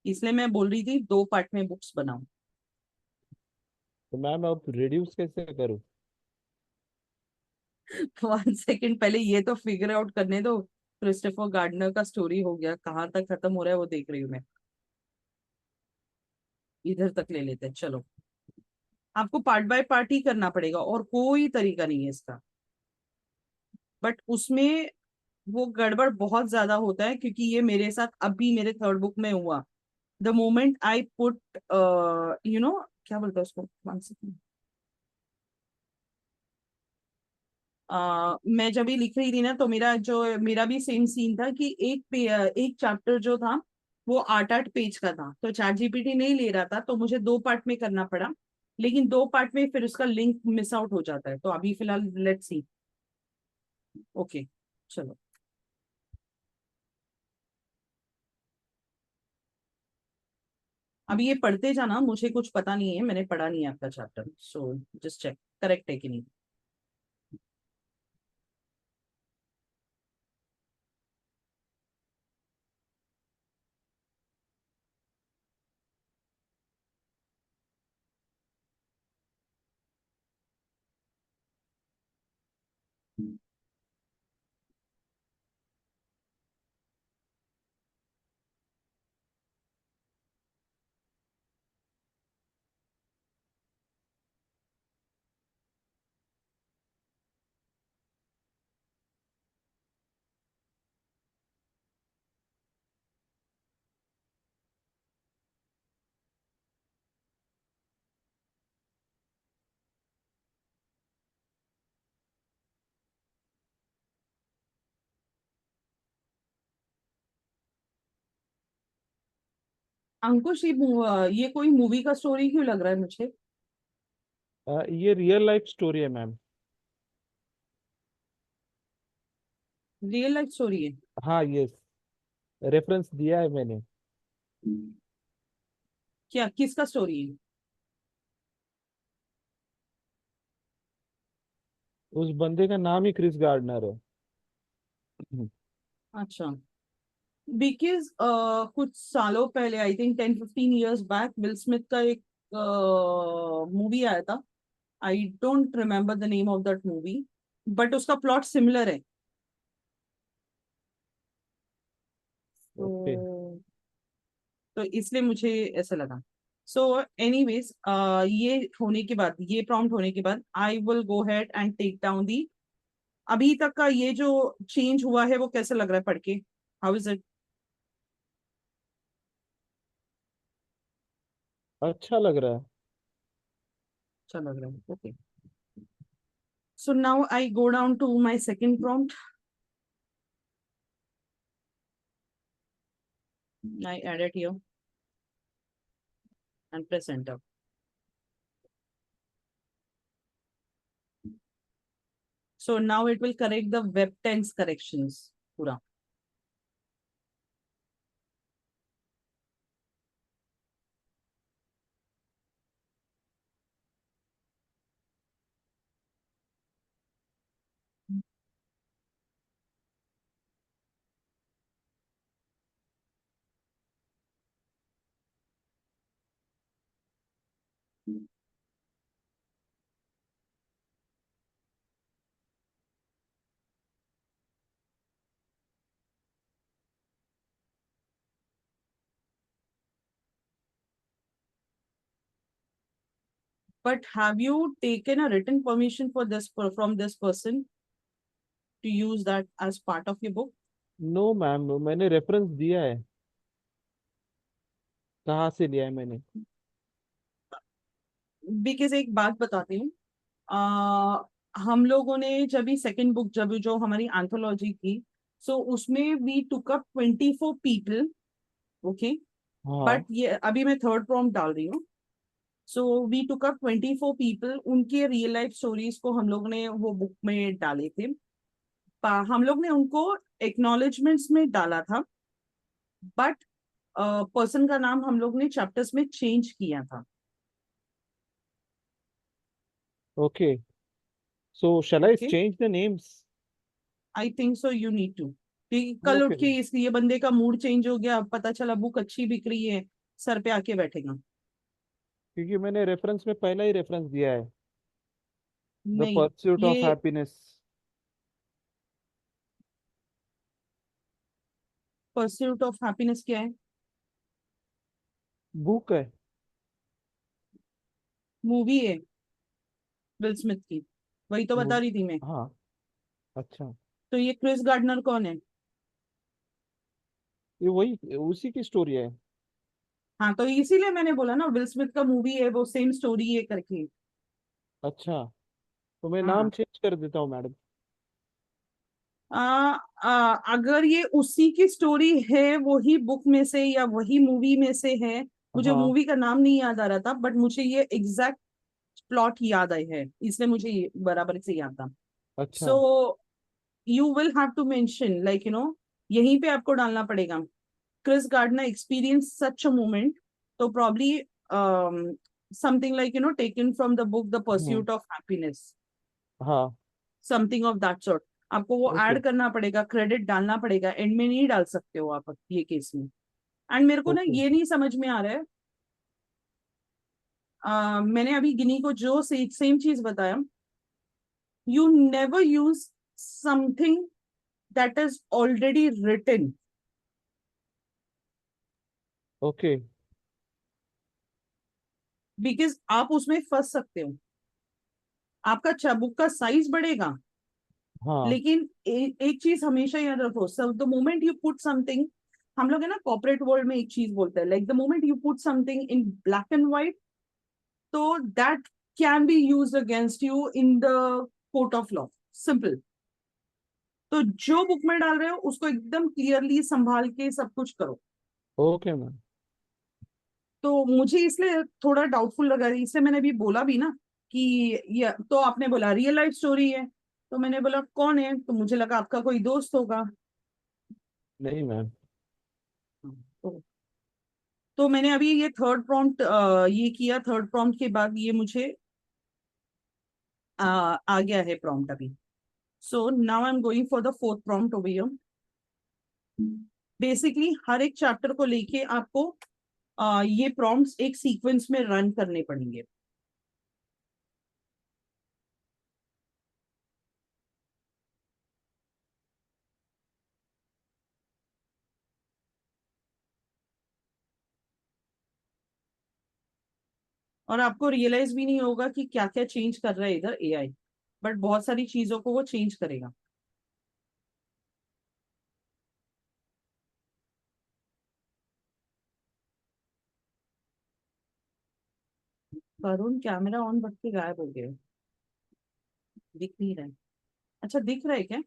इसलिए मैं बोल रही थी 2 पार्ट में बुक्स बनाओ. तो मैम अब रिड्यूस कैसे करूँ? 1 सेकेंड पहले ये तो फिगर आउट करने दो. क्रिस्टोफर गार्डनर का स्टोरी हो गया, कहाँ तक खत्म हो रहा है वो देख रही हूँ मैं. इधर तक ले लेते हैं. चलो, आपको पार्ट बाय पार्ट ही करना पड़ेगा और कोई तरीका नहीं है इसका. बट उसमें वो गड़बड़ बहुत ज्यादा होता है, क्योंकि ये मेरे साथ अभी मेरे थर्ड बुक में हुआ. द मोमेंट आई पुट क्या बोलते हैं उसको, 1 सेकेंड. मैं जब ये लिख रही थी ना, तो मेरा भी सेम सीन था कि एक चैप्टर जो था वो 8-8 पेज का था, तो चैट जीपीटी नहीं ले रहा था, तो मुझे 2 पार्ट में करना पड़ा. लेकिन 2 पार्ट में फिर उसका लिंक मिस आउट हो जाता है, तो अभी फिलहाल लेट्स सी. ओके, चलो. अब ये पढ़ते जाना, मुझे कुछ पता नहीं है, मैंने पढ़ा नहीं है आपका chapter, so just check correct है कि नहीं. अंकुश, ये कोई मूवी का स्टोरी क्यों लग रहा है मुझे? ये रियल लाइफ स्टोरी है मैम. रियल लाइफ स्टोरी है? हाँ, यस, रेफरेंस दिया है मैंने. क्या, किसका स्टोरी है? उस बंदे का नाम ही क्रिस गार्डनर है. अच्छा. बिकॉज कुछ सालों पहले, I think 10-15 years back, will Smith का एक मूवी आया था. I don't remember the name of that movie, but उसका प्लॉट सिमिलर है. ओके. तो इसलिए मुझे ऐसा लगा. सो एनीवेज, ये होने के बाद, ये प्रॉम्प्ट होने के बाद, I will go head and take down the. अभी तक का ये जो चेंज हुआ है वो कैसा लग रहा है पढ़ के? How is it? अच्छा लग रहा है. अच्छा लग रहा है. Okay. So now I go down to my second prompt. I add it here. and press enter. So now it will correct the web tense corrections पूरा. But have you taken a written permission for this from this person to use that as part of your book? No ma'am, मैंने reference दिया है. कहाँ से लिया है मैंने? Because एक बात बताती हूँ, हम लोगों ने जब भी सेकंड बुक जब जो हमारी एंथोलॉजी की, सो उसमें we took up 24 people. Okay. हाँ. बट ये अभी मैं थर्ड प्रॉम्प्ट डाल रही हूँ. So we took up 24 people, उनके रियल लाइफ स्टोरीज को हम लोग ने वो बुक में डाले थे. हम लोग ने उनको एक्नॉलेजमेंट्स में डाला था, बट पर्सन का नाम हम लोग ने चैप्टर्स में चेंज किया था. Okay. So shall I Okay. Change the names? I think so you need to. कल उठ ओके. के इस ये बंदे का मूड चेंज हो गया, पता चला बुक अच्छी बिक रही है, सर पे आके बैठेगा. क्योंकि मैंने रेफरेंस में पहला ही रेफरेंस दिया है, द नहीं, परस्यूट ऑफ ये हैप्पीनेस. परस्यूट ऑफ हैप्पीनेस क्या है? बुक है. मूवी है विल स्मिथ की, वही तो बता वो- रही थी मैं. हाँ. अच्छा. तो ये क्रिस गार्डनर कौन है? ये वही उसी की स्टोरी है. हाँ, तो इसीलिए मैंने बोला ना विल स्मिथ का मूवी है, वो सेम स्टोरी है करके. अच्छा. तो मैं नाम हाँ. चेंज कर देता हूँ मैडम. अगर ये उसी की स्टोरी है, वही बुक में से या वही मूवी में से है, मुझे हाँ. मूवी का नाम नहीं याद आ रहा था, बट मुझे ये एग्जैक्ट प्लॉट याद आई है, इसलिए मुझे ये बराबर से याद था. अच्छा. So you will have to mention, like यहीं पे आपको डालना पड़ेगा, Chris Gardner experience such a moment. तो probably something like taken from the book the hmm. Pursuit of happiness, हाँ. Something of that sort. आपको वो ओके. ऐड करना पड़ेगा, क्रेडिट डालना पड़ेगा, एंड में नहीं डाल सकते हो आप ये केस में. एंड मेरे को ना ओके. ये नहीं समझ में आ रहा है, मैंने अभी गिनी को जो सेम चीज बताया, you never use something that is already written. Okay. Because आप उसमें फंस सकते हो, आपका बुक का साइज बढ़ेगा, हाँ. लेकिन एक चीज हमेशा याद रखो, सब the moment you put something, हम लोग है ना कॉर्पोरेट वर्ल्ड में एक चीज बोलते हैं, like the moment you put something in black and white, तो that can be use against you in the court of law. Simple. तो जो बुक में डाल रहे हो उसको एकदम क्लियरली संभाल के सब कुछ करो. Okay ma'am. तो मुझे इसलिए थोड़ा डाउटफुल लगा, इसलिए मैंने अभी बोला भी ना कि ये तो आपने बोला रियल लाइफ स्टोरी है, तो मैंने बोला कौन है, तो मुझे लगा आपका कोई दोस्त होगा. नहीं मैम. तो, तो मैंने अभी ये थर्ड प्रॉम्प्ट ये किया, थर्ड प्रॉम्प्ट के बाद ये मुझे आ गया है प्रॉम्प्ट अभी. So now I am going for the fourth prompt over here. Basically हर एक चैप्टर को लेके आपको ये प्रॉम्प्ट्स एक सीक्वेंस में रन करने पड़ेंगे. और आपको रियलाइज भी नहीं होगा कि क्या क्या चेंज कर रहा है इधर एआई, बट बहुत सारी चीजों को वो चेंज करेगा. वरुण कैमरा ऑन रख के गायब हो गए, दिख नहीं रहा है. अच्छा, दिख रहा है क्या?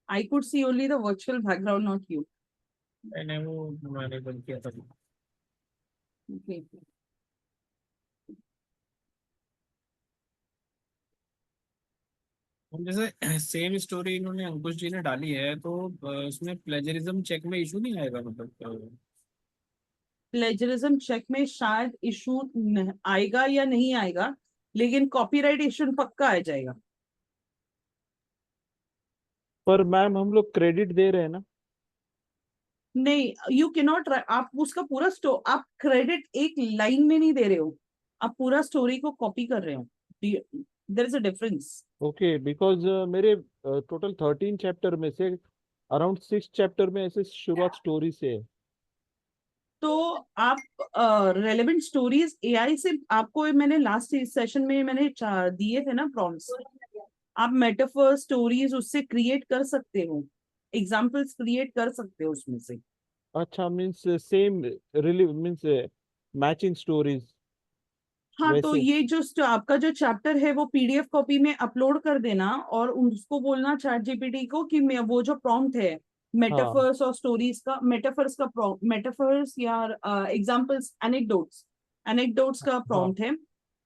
I could see only the virtual background, not you. मैंने वो मैंने बंद किया था. Okay. हम जैसे सेम स्टोरी इन्होंने अंकुश जी ने डाली है, तो उसमें प्लेजरिज्म चेक में इशू नहीं आएगा, मतलब प्लेजरिज्म चेक में शायद इशू आएगा या नहीं आएगा, लेकिन कॉपीराइट इशू पक्का आ जाएगा। पर मैम हम लोग क्रेडिट दे रहे हैं ना। नहीं, यू कैन नॉट, आप उसका पूरा आप क्रेडिट एक लाइन में नहीं दे रहे हो, आप पूरा स्टोरी को कॉपी कर रहे हो। There is a difference. Okay, because मेरे टोटल 13 चैप्टर में से अराउंड 6 चैप्टर में ऐसे शुरुआत स्टोरी से है। तो आप रेलेवेंट स्टोरीज एआई से, आपको मैंने लास्ट सेशन में मैंने दिए थे ना प्रॉम्प्ट्स, आप मेटाफर स्टोरीज उससे क्रिएट कर सकते हो, एग्जाम्पल्स क्रिएट कर सकते हो उसमें से। अच्छा, मीन्स सेम रिली मीन्स मैचिंग स्टोरीज हाँ, तो वैसे। ये जो आपका जो चैप्टर है वो पीडीएफ कॉपी में अपलोड कर देना, और उसको बोलना चैट जीपीटी को कि मैं वो जो प्रॉम्प्ट है हाँ मेटाफर्स और स्टोरीज का, मेटाफर्स या एग्जांपल्स, एनेक्डोट्स का हाँ प्रॉम्प्ट है।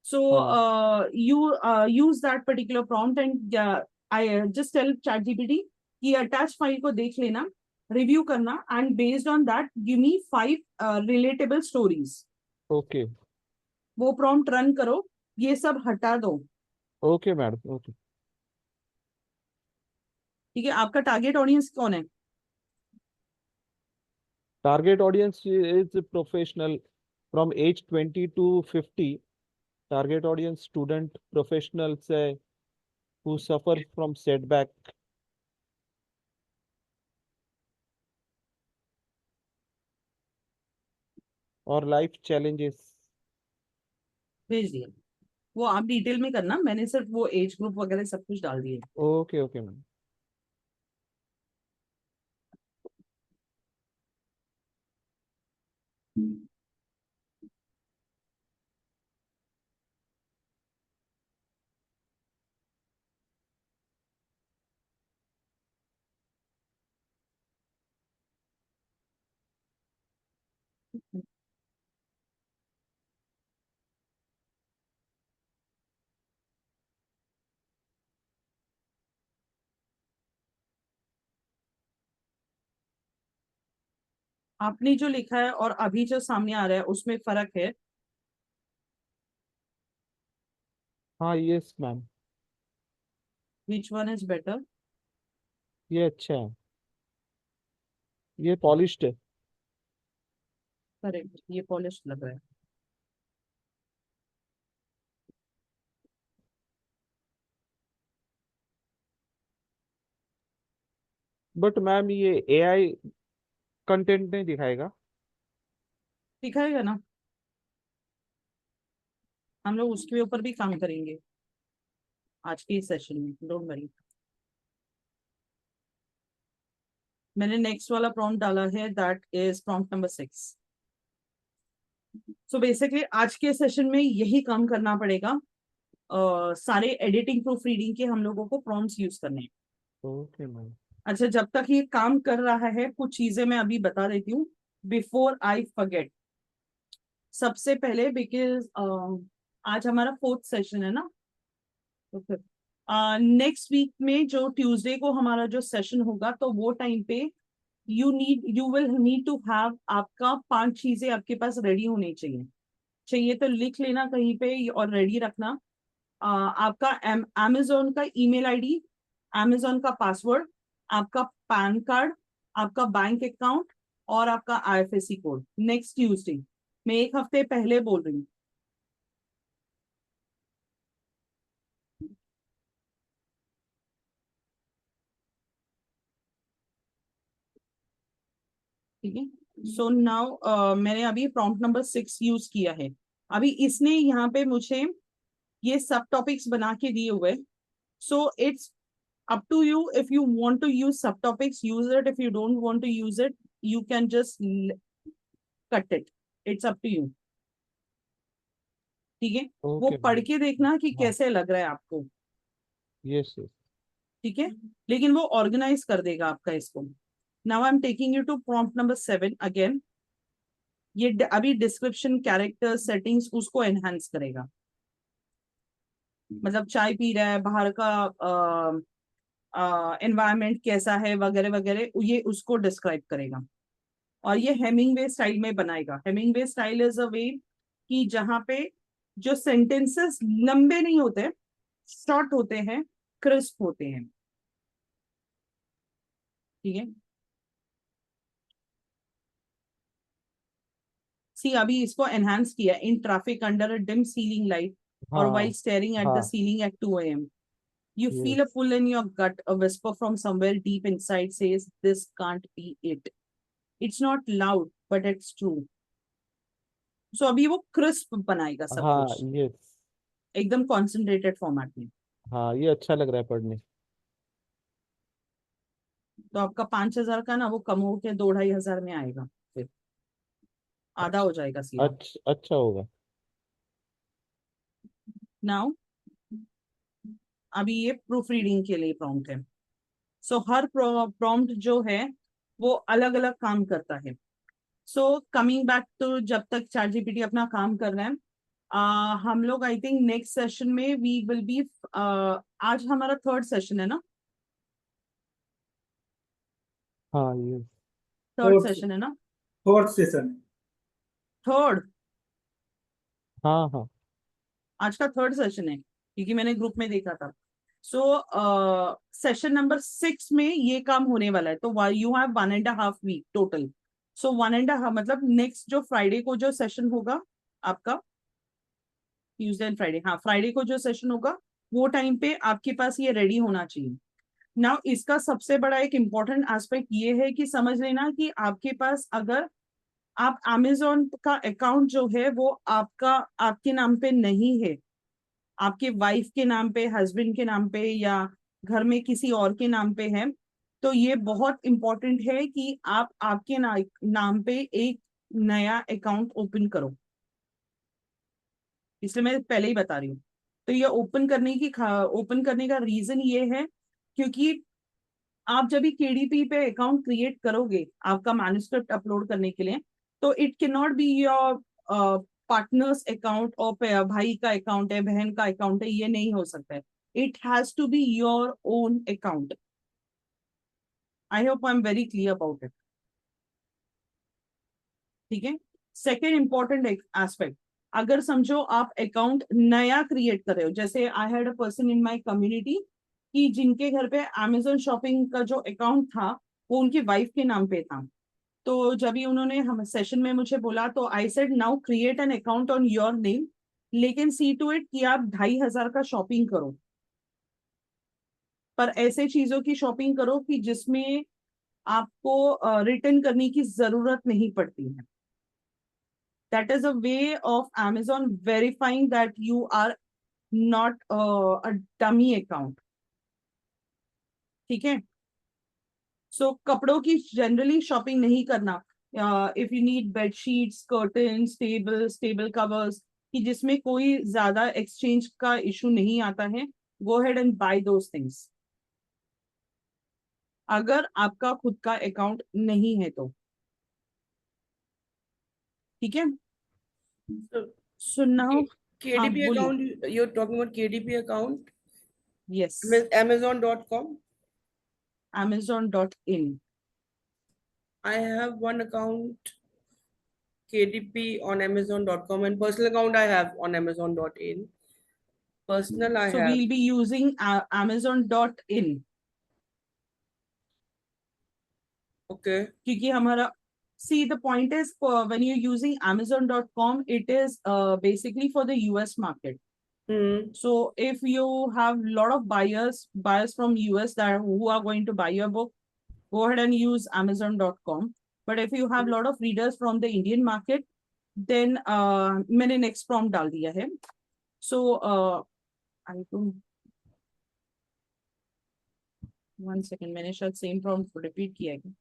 सो हाँ। You use that particular prompt and I just tell ChatGPT कि अटैच फाइल को देख लेना, रिव्यू करना, and based on that give me 5 relatable stories. Okay वो प्रॉम्प्ट रन करो, ये सब हटा दो। Okay madam, okay. ठीक है, आपका टारगेट ऑडियंस कौन है? Target audience is professional from age 20 to 50। Target audience student professionals है who suffer from setback और लाइफ challenges। भेज दिया। वो आप डिटेल में करना, मैंने सिर्फ वो एज ग्रुप वगैरह सब कुछ डाल दिए। Okay okay ma'am. आपने जो लिखा है और अभी जो सामने आ रहा है उसमें फर्क है। हाँ yes ma'am, which one is better? ये अच्छा है, ये पॉलिश्ड है। करेक्ट, ये पॉलिश लग रहा है। बट मैम ये एआई कंटेंट नहीं दिखाएगा। दिखाएगा ना, हम लोग उसके ऊपर भी काम करेंगे आज के सेशन में, डोंट वरी। मैंने नेक्स्ट वाला प्रॉम्प्ट डाला है, that is prompt number 6। So basically आज के सेशन में यही काम करना पड़ेगा। सारे एडिटिंग प्रूफ रीडिंग के हम लोगों को प्रॉम्प्ट्स यूज करने हैं। Okay ma'am. अच्छा, जब तक ये काम कर रहा है कुछ चीजें मैं अभी बता देती हूँ बिफोर आई फॉरगेट। सबसे पहले बिकॉज आज हमारा 4th सेशन है ना, तो फिर नेक्स्ट वीक में जो ट्यूसडे को हमारा जो सेशन होगा, तो वो टाइम पे you will need to have, आपका 5 चीजें आपके पास रेडी होनी चाहिए। चाहिए तो लिख लेना कहीं पे और रेडी रखना। आपका अमेजोन का ईमेल आईडी, अमेजोन का पासवर्ड, आपका पैन कार्ड, आपका बैंक अकाउंट, और आपका आईएफएससी कोड। नेक्स्ट ट्यूसडे, मैं 1 हफ्ते पहले बोल रही हूँ। ठीक है, सो नाउ मैंने अभी प्रॉम्प्ट नंबर 6 यूज किया है। अभी इसने यहाँ पे मुझे ये सब टॉपिक्स बना के दिए हुए। So it's up to you, if you want to use subtopics, use it. If you don't want to use it, you can just cut it. It's up to you. ठीक है, वो ओके पढ़ ma'am. के देखना कि हाँ कैसे लग रहा है आपको। Yes yes. ठीक है, लेकिन वो ऑर्गेनाइज कर देगा आपका इसको। Now I am taking you to prompt number 7 again. ये अभी डिस्क्रिप्शन, कैरेक्टर, सेटिंग्स उसको एनहांस करेगा। मतलब चाय पी रहा है, बाहर का एनवायरनमेंट कैसा है वगैरह वगैरह, ये उसको डिस्क्राइब करेगा। और ये हेमिंगवे स्टाइल में बनाएगा। हेमिंगवे स्टाइल इज अ वे कि जहाँ पे जो सेंटेंसेस लंबे नहीं होते, शॉर्ट होते हैं, क्रिस्प होते हैं। ठीक है, सी अभी इसको एनहांस किया। In traffic under a dim ceiling light और हाँ वाइल स्टेयरिंग एट द हाँ सीलिंग एट 2 a.m. You ये feel a pull in your gut, a whisper from somewhere deep inside says, this can't be it. It's not loud, but it's true. So अभी वो crisp बनाएगा सब हाँ कुछ, ये एकदम कॉन्सेंट्रेटेड फॉर्मेट में। हाँ ये अच्छा लग रहा है पढ़ने। तो आपका 5,000 का ना वो कम हो के 2-2,500 में आएगा, फिर आधा हो जाएगा सीधा। अच्छा होगा। नाउ अभी ये प्रूफ रीडिंग के लिए प्रॉम्प्ट है। सो हर प्रॉम्प्ट जो है वो अलग अलग काम करता है। सो कमिंग बैक टू, जब तक चैट जीपीटी अपना काम कर रहे हैं, हम लोग आई थिंक नेक्स्ट सेशन में वी विल बी, आज हमारा थर्ड सेशन है ना? हाँ ये थर्ड फोर्थ सेशन है ना? Fourth session. थर्ड, हाँ हाँ आज का थर्ड सेशन है क्योंकि मैंने ग्रुप में देखा था। सो सेशन नंबर 6 में ये काम होने वाला है। तो यू हैव 1.5 वीक टोटल। सो 1.5 मतलब नेक्स्ट जो फ्राइडे को जो सेशन होगा आपका, ट्यूसडे एंड फ्राइडे, हाँ फ्राइडे को जो सेशन होगा वो टाइम पे आपके पास ये रेडी होना चाहिए। नाउ इसका सबसे बड़ा एक इम्पॉर्टेंट एस्पेक्ट ये है कि समझ लेना कि आपके पास अगर आप Amazon का अकाउंट जो है वो आपका, आपके नाम पे नहीं है, आपके वाइफ के नाम पे, हस्बैंड के नाम पे या घर में किसी और के नाम पे है, तो ये बहुत इंपॉर्टेंट है कि आप आपके नाम पे एक नया अकाउंट ओपन करो। इसलिए मैं पहले ही बता रही हूँ। तो ये ओपन करने का रीजन ये है क्योंकि आप जब भी केडीपी पे अकाउंट क्रिएट करोगे आपका मैन्युस्क्रिप्ट अपलोड करने के लिए, तो it can not be your partners account और भाई का अकाउंट है, बहन का अकाउंट है, ये नहीं हो सकता है। It has to be your own account. I hope I am very clear about it. ठीक है, सेकेंड इंपॉर्टेंट एस्पेक्ट, अगर समझो आप अकाउंट नया क्रिएट कर रहे हो, जैसे I had a person in my community कि जिनके घर पे Amazon शॉपिंग का जो अकाउंट था वो उनकी वाइफ के नाम पे था। तो जब भी उन्होंने हम सेशन में मुझे बोला तो I said now create an account on your name, लेकिन सी टू इट कि आप 2,500 का शॉपिंग करो, पर ऐसे चीजों की शॉपिंग करो कि जिसमें आपको रिटर्न करने की जरूरत नहीं पड़ती है। That is a way of Amazon verifying that you are not a dummy account. ठीक है, सो कपड़ों की जनरली शॉपिंग नहीं करना। If you need bedsheets, curtains, table covers कि जिसमें कोई ज्यादा एक्सचेंज का इशू नहीं आता है, go head and buy those things, अगर आपका खुद का अकाउंट नहीं है तो। ठीक है, So सुनना हो? हाँ KDP बोलिए। account, you're talking about KDP account, yes, Amazon.com. Amazon.in. I have one account KDP on Amazon.com, and personal account I have on Amazon.in. Personal I So have. we'll be using Amazon.in Okay. क्योंकि हमारा, see the point is when you're using Amazon.com, it is basically for the US market. Hmm. So if you have a lot of buyers from US that who are going to buy your book, go ahead and use Amazon.com. But if you have a lot of readers from the Indian market, then मैंने next prompt डाल दिया है. So I don't, one second, मैंने शायद same prompt repeat किया है.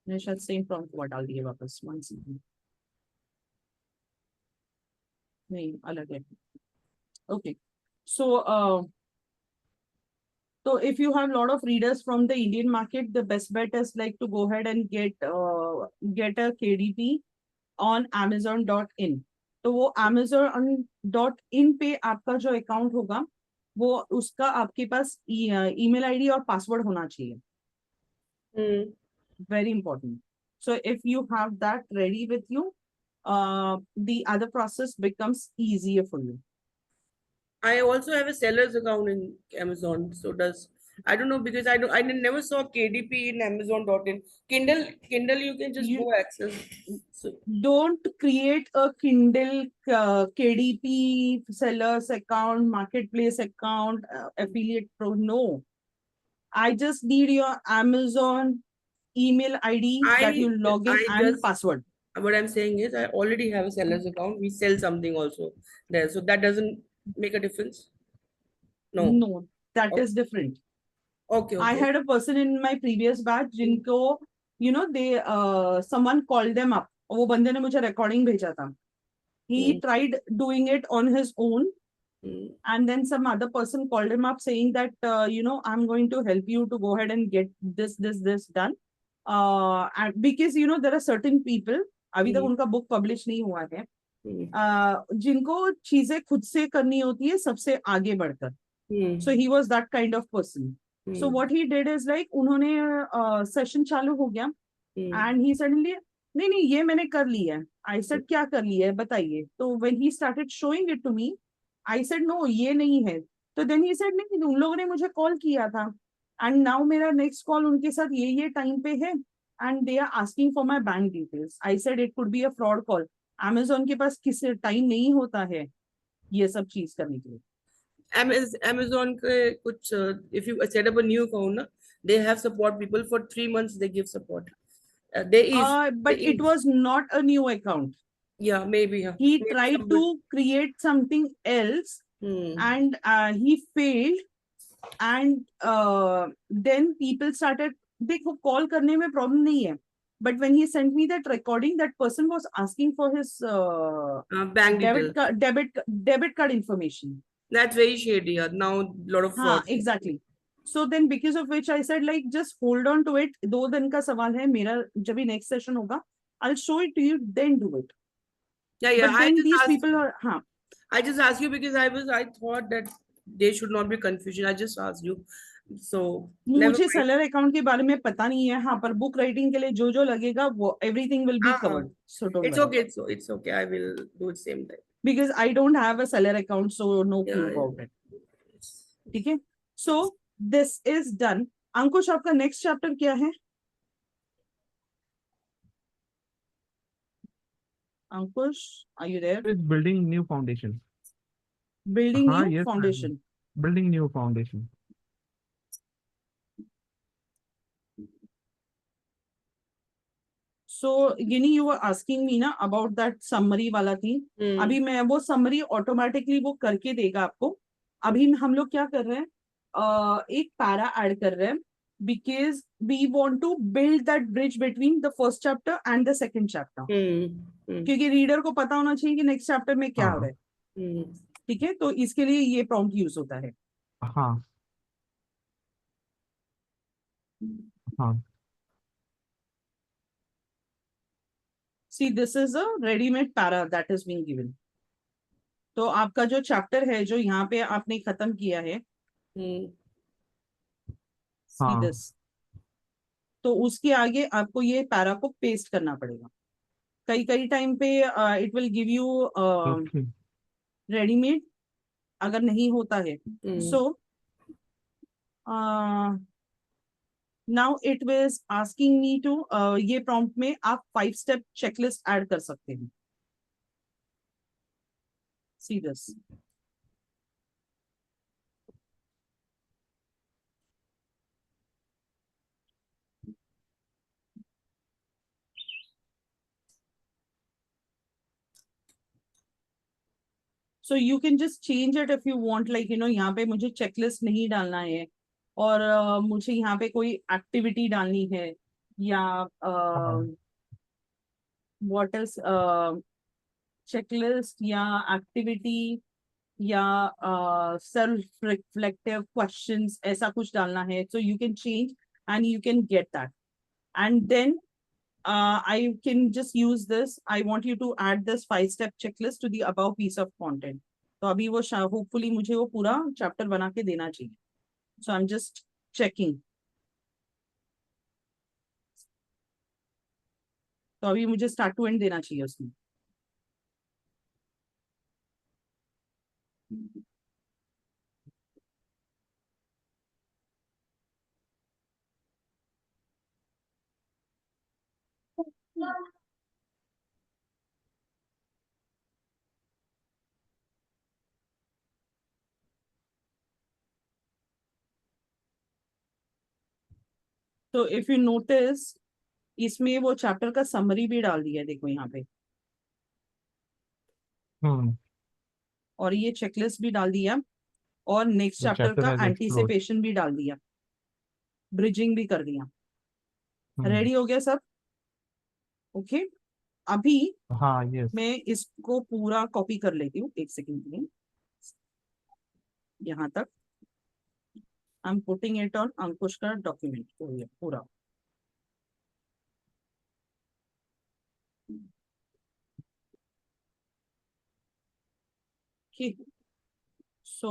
मैंने शायद सेम प्रॉम्प्ट हुआ डाल दिए वापस, वन सेकंड, नहीं अलग है। Okay, so So if you have a lot of readers from the Indian market, the best bet is like to go ahead and get a KDP on Amazon.in. तो वो Amazon.in पे आपका जो account होगा वो उसका आपके पास ईमेल आईडी और पासवर्ड होना चाहिए. Very important. So if you have that ready with you, the other process becomes easier for you. I also have a seller's account in Amazon. So I don't know, because I never saw KDP in Amazon.in. Kindle you can just go access. So Don't create a Kindle KDP sellers account, marketplace account, affiliate pro. No, I just need your Amazon email ID that you log in and password. What I'm saying is I already have a seller's account. We sell something also there. So that doesn't make a difference. No, that Okay. is different. Okay. I had a person in my previous batch जिनको they someone called them up. वो बंदे ने मुझे recording भेजा था. He tried doing it on his own, and then some other person called him up saying that I'm going to help you to go ahead and get this done. And because there are certain people, अभी तक उनका book publish नहीं हुआ है, जिनको चीजें खुद से करनी होती है सबसे आगे बढ़कर. So he was that kind of person. So what he did is like उन्होंने session चालू हो गया, and he suddenly नहीं ये मैंने कर लिया है. I said क्या कर लिया है बताइए. तो when he started showing it to me, I said no ये नहीं है. तो then he said नहीं उन लोगों ने मुझे कॉल किया था, and now मेरा next call उनके साथ ये टाइम पे है, and they are asking for my bank details. I said it could be a fraud call. Amazon के पास किसी टाइम नहीं होता है ये सब चीज करने के लिए. Amazon के कुछ if you set up a new account, they have support people for 3 months. They give support. But it was not a new account. Yeah, maybe. He tried to create something else, and he failed. And then people started. देखो call करने में problem नहीं है. But when he sent me that recording, that person was asking for his bank debit card information. That's very shady. Now lot of fraud. Exactly. So then because of which I said like just hold on to it. 2 दिन का सवाल है मेरा. जब भी next session होगा, I'll show it to you. Then do it. Yeah. But then these people are. I just asked you because I thought that there should not be confusion. I just asked you. So मुझे seller account के बारे में पता नहीं है. हाँ, पर book writing के लिए जो लगेगा वो everything will be covered. So don't it's worry. okay. It's okay. I will do it same time. Because I don't have a seller account, so no clue about it. ठीक है? So this is done. अंकुश आपका next chapter क्या है? Ankush, are you there? It's building new foundation. Building new yes, foundation. Building new foundation. So, Gini, you were asking me ना about that summary वाला थी. अभी मैं वो summary automatically वो करके देगा आपको. अभी हम लोग क्या कर रहे हैं? एक para add कर रहे हैं, because we want to build that bridge between the first chapter and the second chapter. क्योंकि reader को पता होना चाहिए कि next chapter में क्या हो रहा है. ठीक है? तो इसके लिए ये prompt use होता है. हाँ. See, this is a ready-made para that is being given. तो आपका जो chapter है जो यहाँ पे आपने खत्म किया है, see this. तो उसके आगे आपको ये para को paste करना पड़ेगा. कई टाइम पे it will give you ready-made अगर नहीं होता है. So now it was asking me to ये prompt में आप 5-step checklist add कर सकते हैं. See this. So you can just change it if you want, like यहाँ पे मुझे checklist नहीं डालना है और मुझे यहाँ पे कोई activity डालनी है या what else checklist या activity या सेल्फ रिफ्लेक्टिव क्वेश्चंस ऐसा कुछ डालना है, so you can change and you can get that. And then I can just use this. I want you to add this 5-step checklist to the above piece of content. तो अभी वो hopefully मुझे वो पूरा chapter बना के देना चाहिए. So I'm just checking. तो अभी मुझे start to end देना चाहिए उसमें. तो इफ यू नोटिस इसमें वो चैप्टर का समरी भी डाल दिया है, देखो यहाँ पे, और ये चेकलिस्ट भी डाल दिया, और नेक्स्ट The चैप्टर chapter का has explored. एंटीसिपेशन भी डाल दिया, ब्रिजिंग भी कर दिया. हम्म, रेडी हो गया सब? ओके. अभी हाँ यस. मैं इसको पूरा कॉपी कर लेती हूँ, एक सेकंड के लिए. यहाँ तक I am putting it on Ankush का डॉक्यूमेंट पूरा. ठीक. सो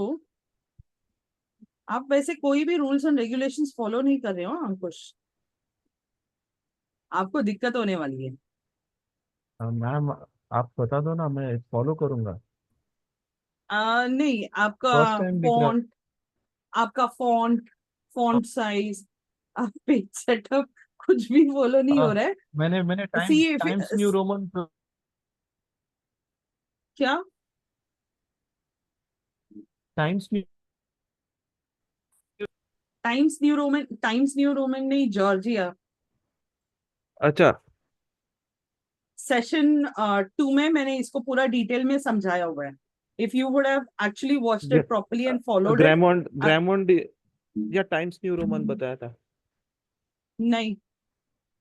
आप वैसे कोई भी रूल्स एंड रेगुलेशंस फॉलो नहीं कर रहे हो अंकुश, आपको दिक्कत होने वाली है. मैम आप बता दो ना, मैं फॉलो करूंगा. नहीं, फर्स्ट टाइम दिख रहा. आपका फॉन्ट साइज, पेज सेटअप कुछ भी फॉलो नहीं हो आ, रहा है. मैंने मैंने सी टाइम्स न्यू रोमन. क्या? Times new. Times New Roman नहीं, जॉर्जिया. अच्छा. सेशन 2 में मैंने इसको पूरा डिटेल में समझाया हुआ है. If you would have actually watched it properly and followed it. Garamond या टाइम्स न्यू रोमन बताया था. नहीं,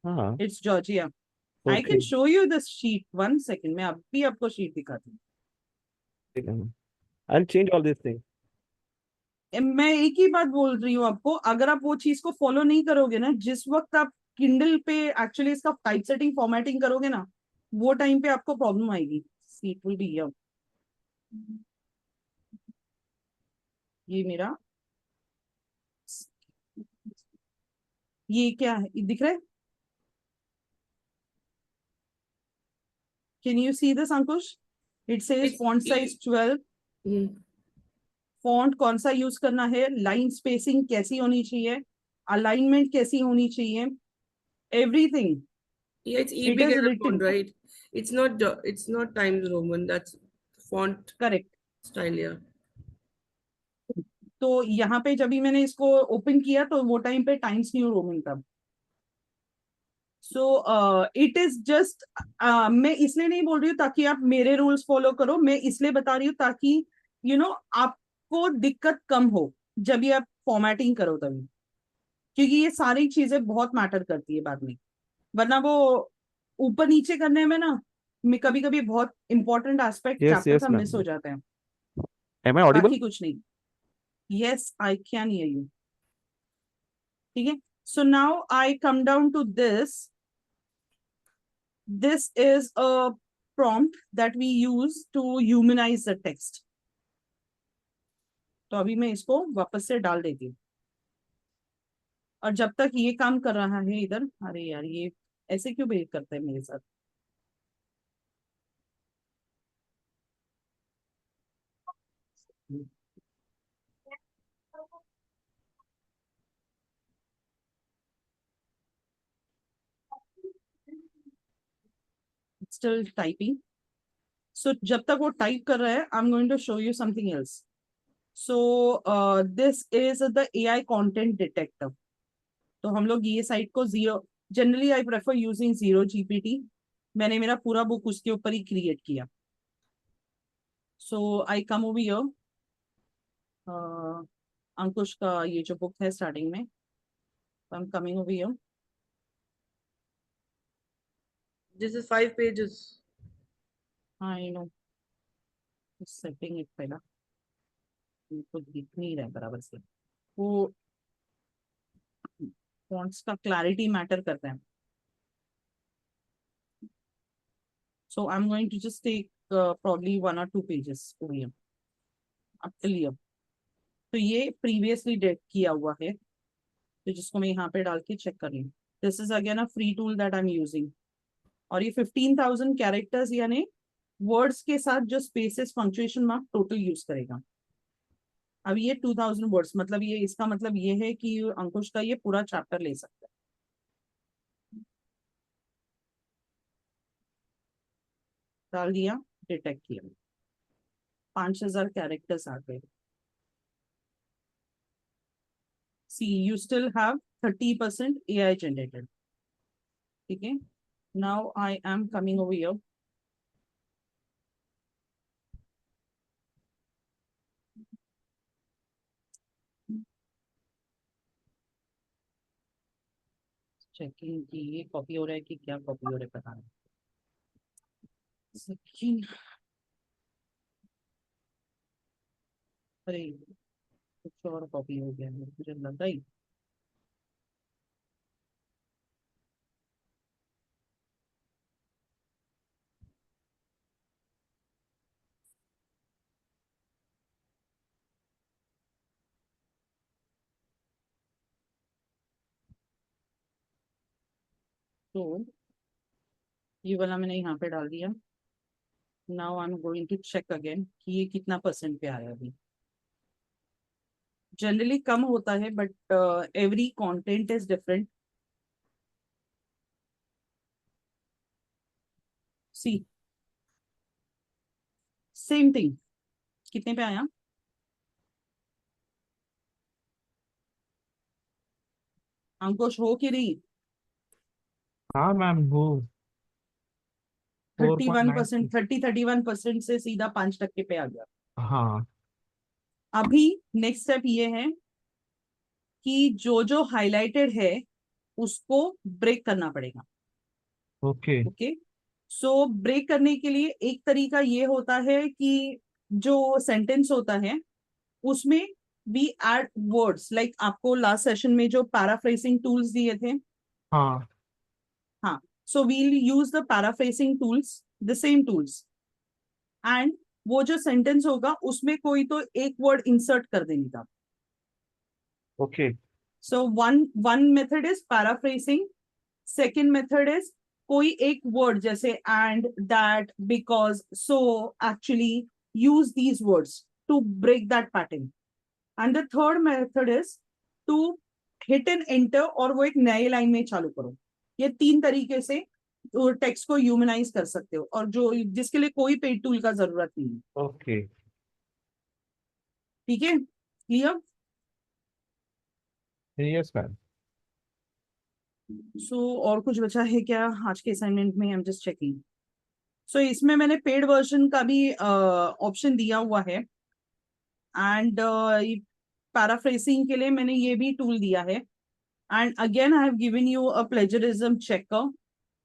हाँ. It's Georgia. I okay. Can show you this sheet, 1 second, मैं अभी आपको शीट दिखाती हूँ. I change all this thing. मैं एक ही बात बोल रही हूँ आपको, अगर आप वो चीज को फॉलो नहीं करोगे ना, जिस वक्त आप किंडल पे एक्चुअली इसका टाइप सेटिंग फॉर्मेटिंग करोगे ना, वो टाइम पे आपको प्रॉब्लम आएगी. Seat will be here. ये मेरा, ये क्या है, ये दिख रहा है? Can you see this Ankush? It says font size 12. Hmm. Font कौन सा यूज करना है, लाइन स्पेसिंग कैसी होनी चाहिए, अलाइनमेंट कैसी होनी चाहिए, everything Yeah, it's E it big इज as a font, written. right? It's not Times Roman. That's font correct. style, yeah. तो यहाँ पे जब भी मैंने इसको ओपन किया तो वो टाइम पे टाइम्स न्यू रोमन था. सो इट इज जस्ट, मैं इसलिए नहीं बोल रही हूँ ताकि आप मेरे रूल्स फॉलो करो, मैं इसलिए बता रही हूँ ताकि आपको दिक्कत कम हो जब भी आप फॉर्मेटिंग करो तभी, क्योंकि ये सारी चीजें बहुत मैटर करती है बाद में, वरना वो ऊपर नीचे करने में ना कभी कभी बहुत important aspect yes chapter yes का मिस हो मैम. जाता है. Am I audible? बाकी कुछ नहीं. Yes, I can hear you. ठीक है. So now I come down to this. This is a prompt that we use to humanize the text. तो अभी मैं इसको वापस से डाल देती हूँ, और जब तक ये काम कर रहा है इधर, अरे यार ये ऐसे क्यों बिहेव करता है मेरे साथ. Still typing. सो जब तक वो टाइप कर रहा है, I am going to show you something else. So this is the AI content detector. तो हम लोग ये साइट को zero, generally I prefer using zero GPT. मैंने मेरा पूरा बुक उसके ऊपर ही क्रिएट किया. सो आई कम ओवर हियर. अंकुश का ये जो बुक है स्टार्टिंग में, I am coming over here. This is 5 pages. I know, setting it पहला. तो दिख नहीं रहा है बराबर से, वो फॉन्ट्स का क्लैरिटी मैटर करता है. So I'm going to just take probably 1 or 2 pages over here up till here. तो ये प्रीवियसली डेट किया हुआ है, तो जिसको मैं यहाँ पे डाल के चेक कर रही हूँ. This is again a free tool that I am using. और ये 15,000 कैरेक्टर्स यानी वर्ड्स के साथ जो spaces punctuation mark total use करेगा. अब ये 2000 वर्ड्स, मतलब ये इसका मतलब ये है कि अंकुश का ये पूरा चैप्टर ले सकता है. डाल दिया, डिटेक्ट किया, 5,000 कैरेक्टर्स आ गए. See, you still have 30% AI generated. Okay. Now I am coming over here. Checking कि ये कॉपी हो रहा है कि क्या कॉपी हो रहा है पता नहीं. सेकंड, अरे कुछ और कॉपी हो गया है मुझे लगा ही. तो ये वाला मैंने यहाँ पे डाल दिया. Now I am going to check again कि ये कितना परसेंट पे आया. अभी जनरली कम होता है but every content is different. See same thing. कितने पे आया? अंकुश हो कि नहीं? हाँ मैम, वो 31%, 4.96. 31% से सीधा 5% पे आ गया. हाँ. अभी नेक्स्ट स्टेप ये है कि जो जो हाईलाइटेड है उसको ब्रेक करना पड़ेगा. ओके. ओके. सो ब्रेक करने के लिए एक तरीका ये होता है कि जो सेंटेंस होता है उसमें वी एड वर्ड्स, लाइक आपको लास्ट सेशन में जो पैराफ्रेसिंग टूल्स दिए थे. हाँ. हाँ. So we'll use the paraphrasing tools, the same tools, and वो जो सेंटेंस होगा उसमें कोई तो एक वर्ड इंसर्ट कर देने का. Okay. So one method is paraphrasing. Second method is कोई एक वर्ड जैसे and, that, because, so, actually, use these words to break that pattern. And the third method is to hit and enter और वो एक नए line में चालू करो. ये 3 तरीके से टेक्स्ट को ह्यूमनाइज कर सकते हो, और जो जिसके लिए कोई पेड टूल का जरूरत नहीं है. ओके. ठीक है, क्लियर? Yes ma'am. सो और कुछ बचा है क्या आज के असाइनमेंट में? I am just checking. So इसमें मैंने पेड वर्जन का भी ऑप्शन दिया हुआ है, एंड पैराफ्रेसिंग के लिए मैंने ये भी टूल दिया है. And again I have given you a plagiarism checker.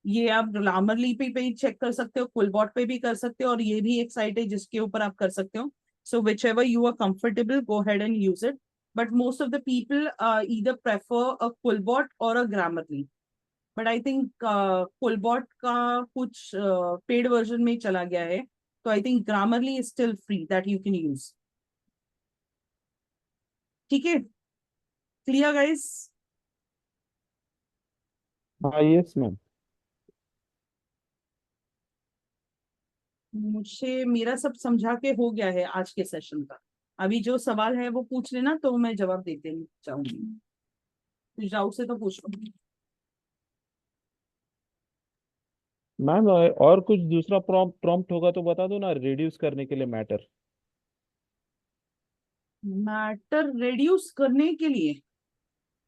ये आप ग्रामरली पे चेक कर सकते हो, क्विलबॉट पे भी कर सकते हो, और ये भी एक साइट है जिसके ऊपर आप कर सकते हो. So whichever you are comfortable, go head and use it. But most of the people either prefer a Quillbot or a Grammarly. But I think Quillbot का कुछ पेड वर्जन में चला गया है, तो I think Grammarly is still free that you can use. ठीक है, clear guys? हाँ. Yes ma'am. मुझे मेरा सब समझा के हो गया है आज के सेशन का. अभी जो सवाल है वो पूछ लेना, तो मैं जवाब देते जाऊंगी. कुछ डाउट से तो पूछ लो. मैम और कुछ दूसरा प्रॉम्प्ट होगा तो बता दो ना, रिड्यूस करने के लिए मैटर. मैटर रिड्यूस करने के लिए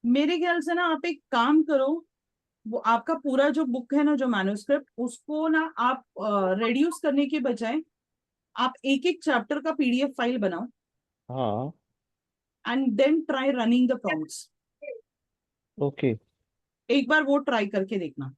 मेरे ख्याल से ना आप एक काम करो, वो आपका पूरा जो बुक है ना, जो मैन्युस्क्रिप्ट, उसको ना आप रिड्यूस करने के बजाय आप एक एक चैप्टर का पीडीएफ फाइल बनाओ, हाँ. And then try running the prompts. Okay. एक बार वो ट्राई करके देखना.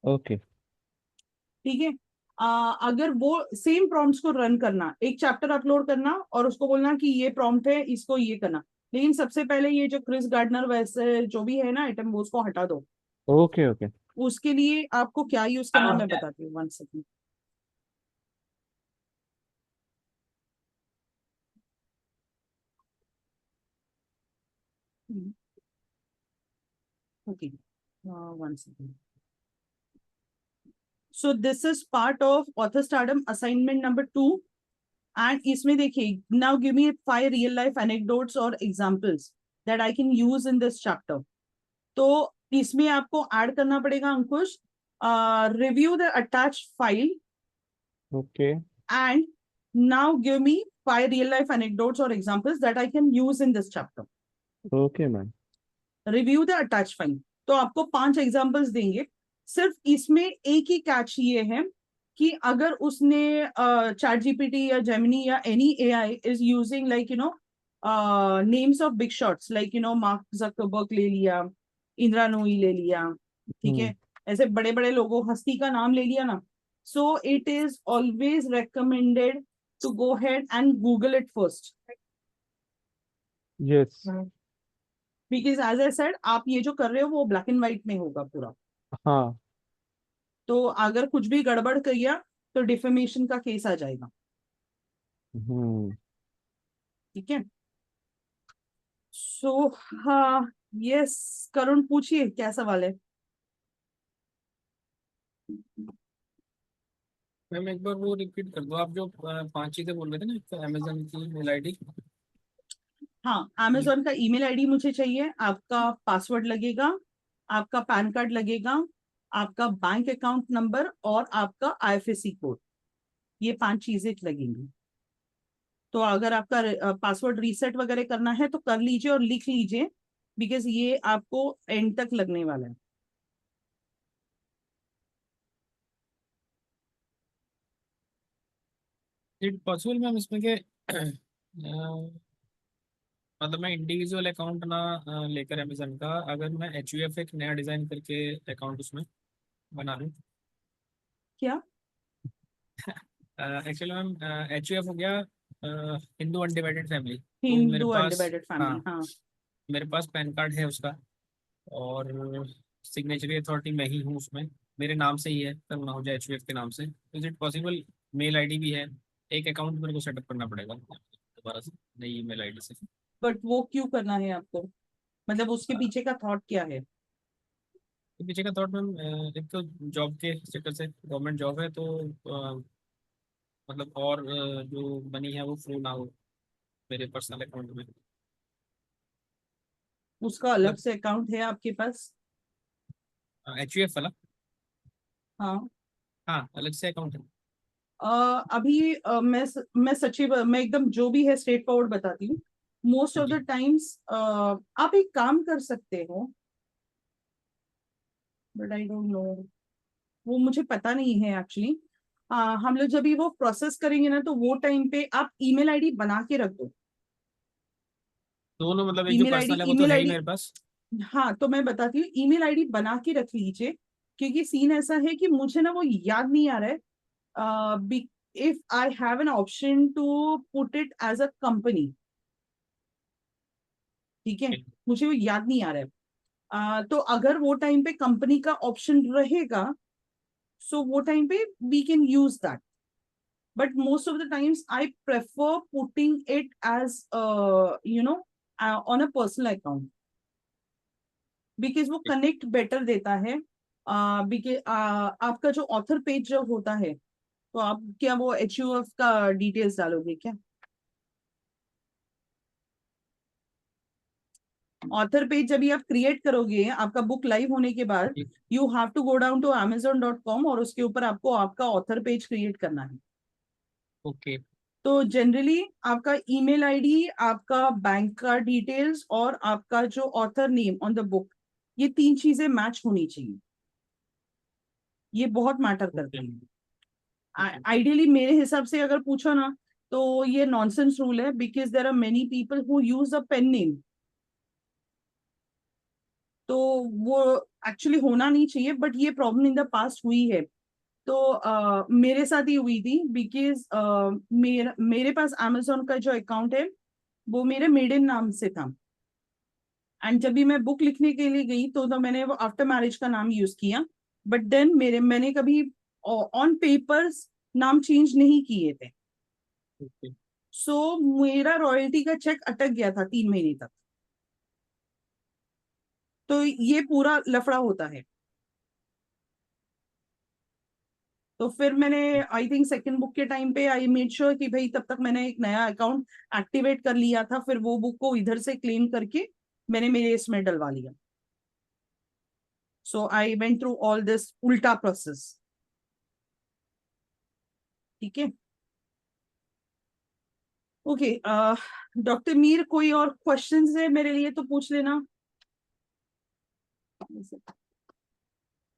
ओके. ठीक है. अगर वो सेम प्रॉम्प्ट्स को रन करना, एक चैप्टर अपलोड करना और उसको बोलना कि ये प्रॉम्प्ट है, इसको ये करना, लेकिन सबसे पहले ये जो क्रिस गार्डनर वैसे जो भी है ना आइटम, वो उसको हटा दो। Okay okay. उसके लिए आपको क्या यूज करना है मैं बताती हूँ, 1 second. Okay, 1 second. So this is part of author stardom assignment number 2। And इसमें देखिए, now give me 5 real life anecdotes और examples that I can use in this chapter. तो इसमें आपको ऐड करना पड़ेगा Ankush, review the attach file okay and now give me 5 real life anecdotes or examples that I can use in this chapter. Okay ma'am. Review the attach file. तो आपको 5 examples देंगे। सिर्फ इसमें एक ही कैच ये है कि अगर उसने चैट जीपीटी या जेमिनी या any AI is using like names of big shots, like mark Zuckerberg ले लिया, इंदिरा नूई ले लिया, ठीक है, ऐसे बड़े बड़े लोगों हस्ती का नाम ले लिया ना, so it is always recommended to go ahead and Google it first. Yes. Because as I said, आप ये जो कर रहे हो वो ब्लैक एंड व्हाइट में होगा पूरा। हाँ। तो अगर कुछ भी गड़बड़ किया तो डिफेमेशन का केस आ जाएगा। हम्म। ठीक है। सो हाँ, यस करुण पूछिए क्या सवाल है। मैम एक बार वो रिपीट कर दो, आप जो 5 चीजें बोल रहे थे ना, एक तो अमेजन की मेल आईडी। हाँ, अमेजोन का ईमेल आईडी मुझे चाहिए, आपका पासवर्ड लगेगा, आपका पैन कार्ड लगेगा, आपका बैंक अकाउंट नंबर और आपका आईएफएससी कोड, ये 5 चीजें लगेंगी। तो अगर आपका पासवर्ड रीसेट वगैरह करना है तो कर लीजिए और लिख लीजिए, बिकॉज ये आपको एंड तक लगने वाला है। इट पॉसिबल मैम इसमें के मतलब मैं इंडिविजुअल अकाउंट ना लेकर अमेजन का, अगर मैं एचयूएफ एक नया डिजाइन करके अकाउंट उसमें बना लूँ। क्या? एक्चुअली मैम एचयूएफ हो गया हिंदू अनडिवाइडेड फैमिली, तो मेरे हिंदू पास, अनडिवाइडेड फैमिली, हाँ, हाँ। मेरे पास पैन कार्ड है उसका, और सिग्नेचरी अथॉरिटी मैं ही हूँ उसमें, मेरे नाम से ही है, करना हो जाए एचयूएफ के नाम से, is it possible? Mail ID भी है, एक अकाउंट मेरे को सेटअप करना पड़ेगा दोबारा से नई ईमेल आईडी से। बट वो क्यों करना है आपको, मतलब उसके पीछे का थॉट क्या है? तो पीछे का थॉट मैम, एक तो जॉब के सेक्टर से, गवर्नमेंट जॉब है तो मतलब और जो मनी है वो फ्लो ना हो मेरे पर्सनल अकाउंट में। उसका अलग मतलब से अकाउंट है आपके पास? एचयूएफ वाला, हाँ। हाँ अलग से अकाउंट है। अभी मैं सच्ची मैं एकदम जो भी है स्ट्रेट फॉरवर्ड बताती हूँ। मोस्ट ऑफ जी। द टाइम्स आप एक काम कर सकते हो, बट आई डोंट नो, वो मुझे पता नहीं है एक्चुअली। हम लोग जब भी वो प्रोसेस करेंगे ना, तो वो टाइम पे आप ईमेल आईडी बना के रख दो। दोनों मतलब, एक जो पर्सनल है वो तो है ही ईमेल मेरे पास। हाँ, तो मैं बताती हूँ, ईमेल आईडी बना के रख लीजिए, क्योंकि सीन ऐसा है कि मुझे ना वो याद नहीं आ रहा है। If I have an option to put it as a company, ठीक है, मुझे वो याद नहीं आ रहा है। तो अगर वो टाइम पे कंपनी का ऑप्शन रहेगा, सो वो टाइम पे we can use that, but most of the times I prefer putting it as on a personal account, because वो कनेक्ट बेटर देता है। बिकॉज आपका जो ऑथर पेज जब होता है, तो आप क्या वो एचयूएफ का डिटेल्स डालोगे क्या? ऑथर पेज जब भी आप क्रिएट करोगे आपका बुक लाइव होने के बाद, you have to go down to amazon.com और उसके ऊपर आपको आपका ऑथर पेज क्रिएट करना है। ओके। तो जनरली आपका ईमेल आईडी, आपका बैंक का डिटेल्स और आपका जो author name on the book, ये 3 चीजें मैच होनी चाहिए। ये बहुत मैटर करता ओके। है। आइडियली मेरे हिसाब से अगर पूछो ना, तो ये नॉनसेंस रूल है, because there are many people who use a pen name. तो वो एक्चुअली होना नहीं चाहिए, बट ये प्रॉब्लम इन द पास्ट हुई है। तो मेरे साथ ही हुई थी बिकॉज मेरे पास Amazon का जो अकाउंट है वो मेरे मेडन नाम से था। एंड जब भी मैं बुक लिखने के लिए गई तो मैंने वो आफ्टर मैरिज का नाम यूज किया। बट देन मैंने कभी ऑन पेपर्स नाम चेंज नहीं किए थे। ओके। सो मेरा रॉयल्टी का चेक अटक गया था 3 महीने तक। तो ये पूरा लफड़ा होता है। तो फिर मैंने आई थिंक सेकंड बुक के टाइम पे आई मेड श्योर कि भाई तब तक मैंने एक नया अकाउंट एक्टिवेट कर लिया था, फिर वो बुक को इधर से क्लेम करके मैंने मेरे इसमें डलवा लिया। So I went through all this उल्टा प्रोसेस। ठीक है, ओके। डॉक्टर मीर, कोई और क्वेश्चंस है मेरे लिए तो पूछ लेना।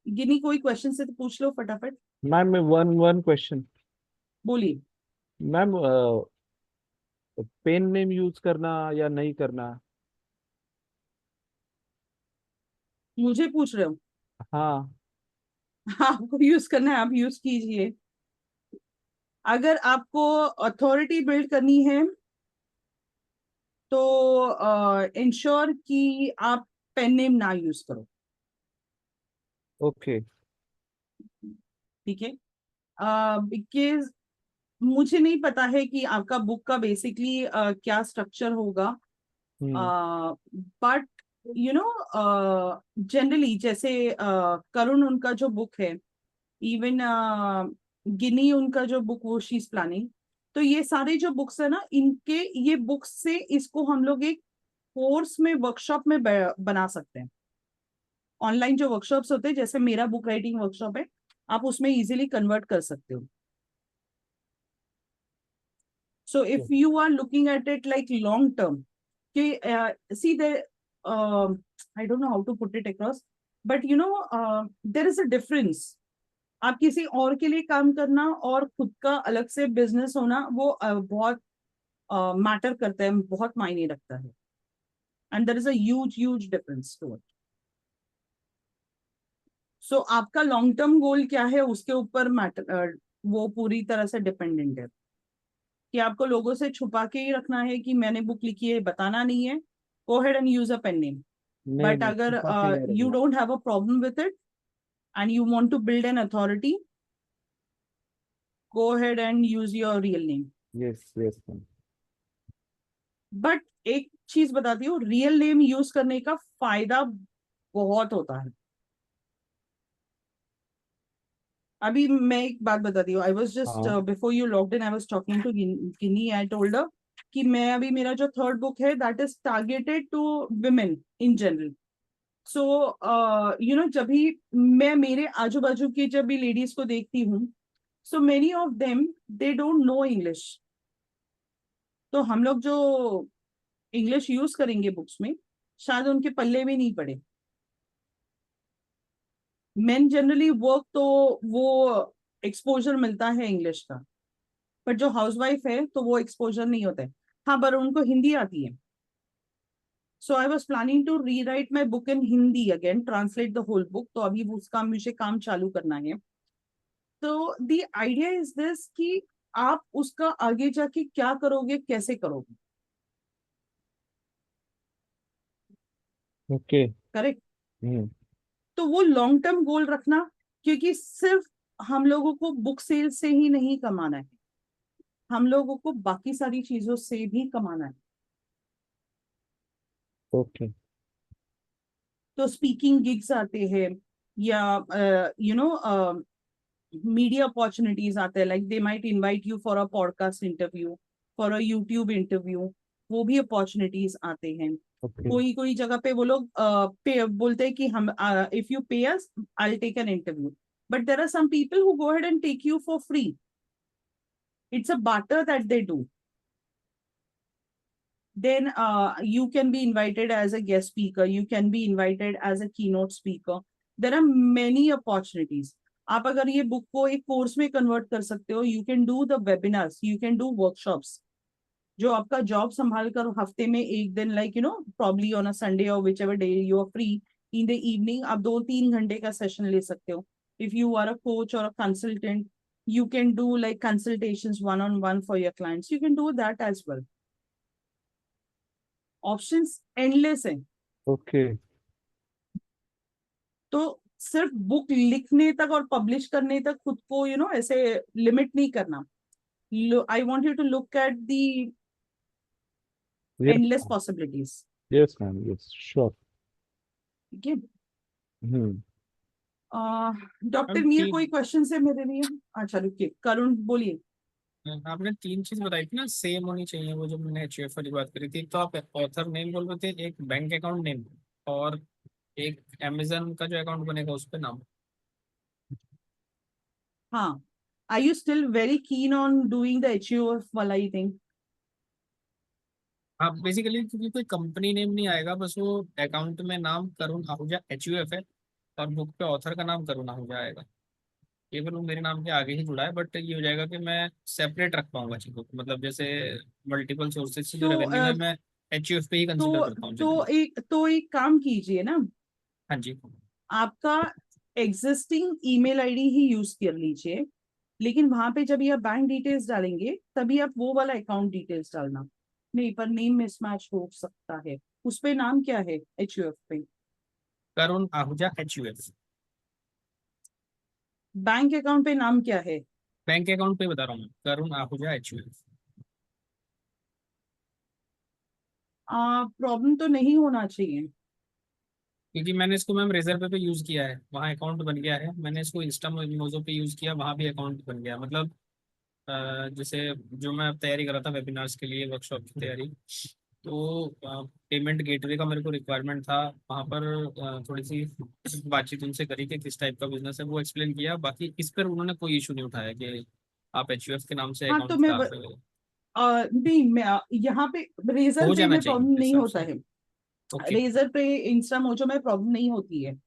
गिनी, कोई क्वेश्चन है तो पूछ लो फटाफट। Ma'am one one question. बोलिए। मैम पेन नेम यूज करना या नहीं करना? मुझे पूछ रहे हो? हाँ। आपको यूज करना है, आप यूज कीजिए। अगर आपको अथॉरिटी बिल्ड करनी है तो इंश्योर कि आप पेन नेम ना यूज करो। ओके। ठीक है, बिकॉज मुझे नहीं पता है कि आपका बुक का बेसिकली क्या स्ट्रक्चर होगा। बट यू नो जनरली जैसे करुण उनका जो बुक है, इवन गिनी उनका जो बुक वो शी इज प्लानिंग, तो ये सारे जो बुक्स है ना, इनके ये बुक्स से इसको हम लोग एक कोर्स में वर्कशॉप में बना सकते हैं। ऑनलाइन जो वर्कशॉप्स होते हैं, जैसे मेरा बुक राइटिंग वर्कशॉप है, आप उसमें इजीली कन्वर्ट कर सकते हो। So if you are looking at it like long term, see I don't know how to put it across, but there is a difference. आप किसी और के लिए काम करना और खुद का अलग से बिजनेस होना, वो बहुत मैटर करता है, बहुत मायने रखता है। And there is a huge difference to it. So आपका लॉन्ग टर्म गोल क्या है, उसके ऊपर मैटर वो पूरी तरह से डिपेंडेंट है कि आपको लोगों से छुपा के ही रखना है कि मैंने बुक लिखी है, बताना नहीं है। Go head and use a pen name. नहीं बट नहीं, अगर छुपा के नहीं यू रखना। Don't have a problem with it and you want to build an authority, go head and use your real name. Yes yes ma'am. But एक चीज बताती हूँ, रियल नेम यूज करने का फायदा बहुत होता है। अभी मैं एक बात बताती हूँ। आई वॉज जस्ट हाँ। Before you logged in, I was talking to Ginny. I told her कि मैं अभी मेरा जो थर्ड बुक है that is targeted to women in general. So जब भी मैं मेरे आजू बाजू की जब भी लेडीज को देखती हूँ, so many of them they don't know English. तो हम लोग जो इंग्लिश यूज करेंगे बुक्स में, शायद उनके पल्ले भी नहीं पड़े। मेन जनरली वर्क तो वो एक्सपोजर मिलता है इंग्लिश का, पर जो हाउसवाइफ है तो वो एक्सपोजर नहीं होता है। हाँ, पर उनको हिंदी आती है। So I was planning to rewrite my book in Hindi again, translate the whole book. तो अभी उसका मुझे काम चालू करना है। तो द आइडिया इज दिस कि आप उसका आगे जाके क्या करोगे, कैसे करोगे। ओके। करेक्ट। हम्म। तो वो लॉन्ग टर्म गोल रखना, क्योंकि सिर्फ हम लोगों को बुक सेल से ही नहीं कमाना है, हम लोगों को बाकी सारी चीजों से भी कमाना है। ओके। तो स्पीकिंग गिग्स आते हैं, या मीडिया अपॉर्चुनिटीज आते हैं, like they might invite you for a podcast interview, for a YouTube interview. वो भी अपॉर्चुनिटीज आते हैं। ओके। कोई कोई जगह पे वो लोग बोलते हैं कि हम if you pay us I will take an interview, but there are some people who go ahead and take you for free. It's a barter that they do. Then you can be invited as a guest speaker. You can be invited as a keynote speaker. There are many opportunities. आप अगर ये book को एक course में convert कर सकते हो, you can do the webinars, you can do workshops. जो आपका जॉब संभाल कर हफ्ते में एक दिन, like probably on a Sunday और whichever day you are free in the evening, आप 2-3 घंटे का सेशन ले सकते हो। if you are a coach or a consultant, you can do like consultations one-on-one for your clients. You can do that as well. Options endless हैं. Okay तो सिर्फ book लिखने तक और पब्लिश करने तक खुद को ऐसे लिमिट नहीं करना. I want you to look at the yes endless possibilities. Yes ma'am yes sure ठीक है. हम्म डॉक्टर मैम, मीर तीन- कोई क्वेश्चन है मेरे लिए? अच्छा रुकिए, करुण बोलिए. आपने 3 चीज बताई थी ना, सेम होनी चाहिए, वो जो मैंने एचयूएफ वाली बात करी थी। तो आप ऑथर नेम बोल रहे थे, एक बैंक अकाउंट नेम और एक अमेजन का जो अकाउंट बनेगा उस पे नाम। हाँ. Are you still very keen on doing the HUF वाला ही thing? हाँ, बेसिकली क्योंकि कोई कंपनी नेम नहीं आएगा, बस वो अकाउंट में नाम करुण आहूजा एचयूएफ है और बुक पे ऑथर का नाम करुण आहूजा आएगा। केवल वो मेरे नाम के आगे ही जुड़ा है, बट ये हो जाएगा कि मैं सेपरेट रख पाऊंगा चीजों को, मतलब जैसे मल्टीपल सोर्सेज से जो तो रेवेन्यू है मैं एचयूएफ पे ही कंसिडर तो करता हूँ तो जनरली। एक काम कीजिए ना. हाँ जी। आपका एग्जिस्टिंग ईमेल आईडी ही यूज कर लीजिए, लेकिन वहां पे जब आप बैंक डिटेल्स डालेंगे तभी आप वो वाला अकाउंट डिटेल्स डालना. नहीं, पर नेम मिसमैच हो सकता है. उस पे नाम क्या है HUF पे? करुण आहूजा एचयूएफ। बैंक अकाउंट पे नाम क्या है? बैंक अकाउंट पे बता रहा हूँ मैं, करुण आहूजा एचयूएफ। प्रॉब्लम तो नहीं होना चाहिए. क्योंकि मैंने इसको मैम रेजर पे यूज किया है, वहाँ अकाउंट बन गया है। मैंने इसको इंस्टा मोजो पे यूज किया, वहाँ भी अकाउंट बन गया। मतलब जैसे जो मैं अब तैयारी कर रहा था वेबिनार्स के लिए, वर्कशॉप की तैयारी, तो पेमेंट गेटवे का मेरे को रिक्वायरमेंट था। वहाँ पर थोड़ी सी बातचीत उनसे करी कि किस टाइप का बिजनेस है, वो एक्सप्लेन किया। बाकी इस पर उन्होंने कोई इशू नहीं उठाया कि आप एचयूएफ के नाम से हाँ, तो अकाउंट मैं खराब कर। नहीं, मैं यहाँ पे रेजर हो पे जाना में चाहिए प्रॉब्लम मेरे नहीं हिसाब होता से। है. ओके। रेजर पे इंस्टा मोजो में प्रॉब्लम नहीं होती है.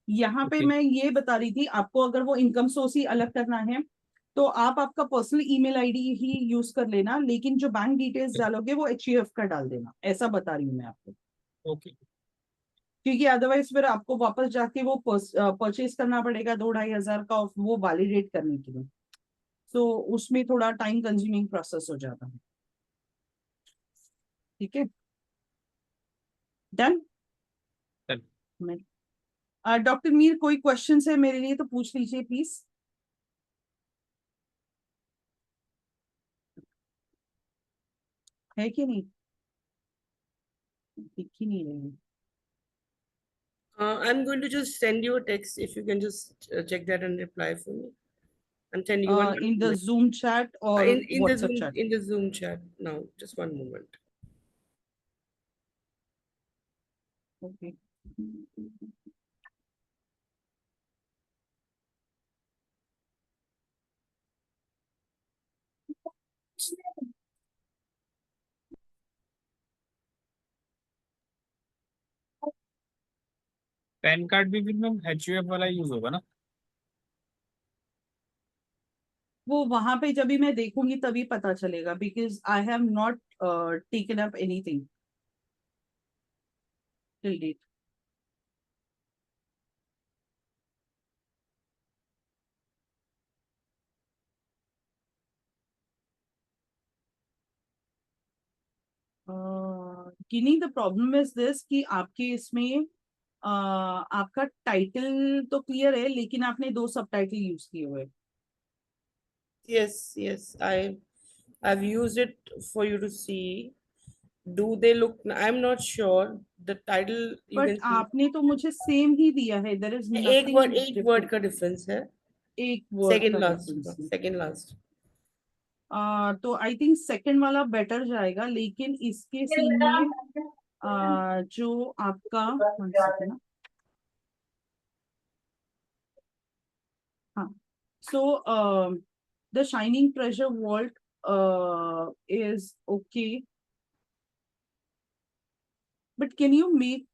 यहाँ पे ओके। मैं ये बता रही थी आपको, अगर वो इनकम सोर्स ही अलग करना है तो आप आपका पर्सनल ईमेल आईडी ही यूज कर लेना, लेकिन जो बैंक डिटेल्स डालोगे वो HUF का डाल देना. ऐसा बता रही हूँ मैं आपको, ओके। क्योंकि अदरवाइज फिर आपको वापस जाके वो परचेज करना पड़ेगा 2-2.5 हजार का, वो वैलिडेट करने के लिए. तो उसमें थोड़ा टाइम कंज्यूमिंग प्रोसेस हो जाता है. ठीक है, डन. चल। डॉक्टर मीर कोई क्वेश्चन है मेरे लिए तो पूछ लीजिए प्लीज. है कि नहीं? दिख ही नहीं रहे. I'm going to just send you a text. If you can just check that and reply for me. I'm sending you one In the moment. Zoom chat or In the WhatsApp chat? Zoom chat now. Just one moment. Okay. Pan card भी फिर ma'am HUF वाला use होगा ना? वो वहां पे जब भी मैं देखूंगी तभी पता चलेगा, because I have not taken up anything till date. Ginny, the problem is this कि आपके इसमें आपका टाइटल तो क्लियर है, लेकिन आपने 2 सब टाइटल यूज किए हुए. Yes. I've used it for you to see. Do they look? I'm not sure. The title you but can see. आपने तो मुझे सेम ही दिया है. देयर इज नथिंग एक word का difference है. एक वर्ड Second का last. डिफरेंस है. Second last. तो आई थिंक सेकंड वाला बेटर जाएगा, लेकिन इसके सीन में जो आपका one second ना. हाँ, so the shining pressure vault is okay, but can you make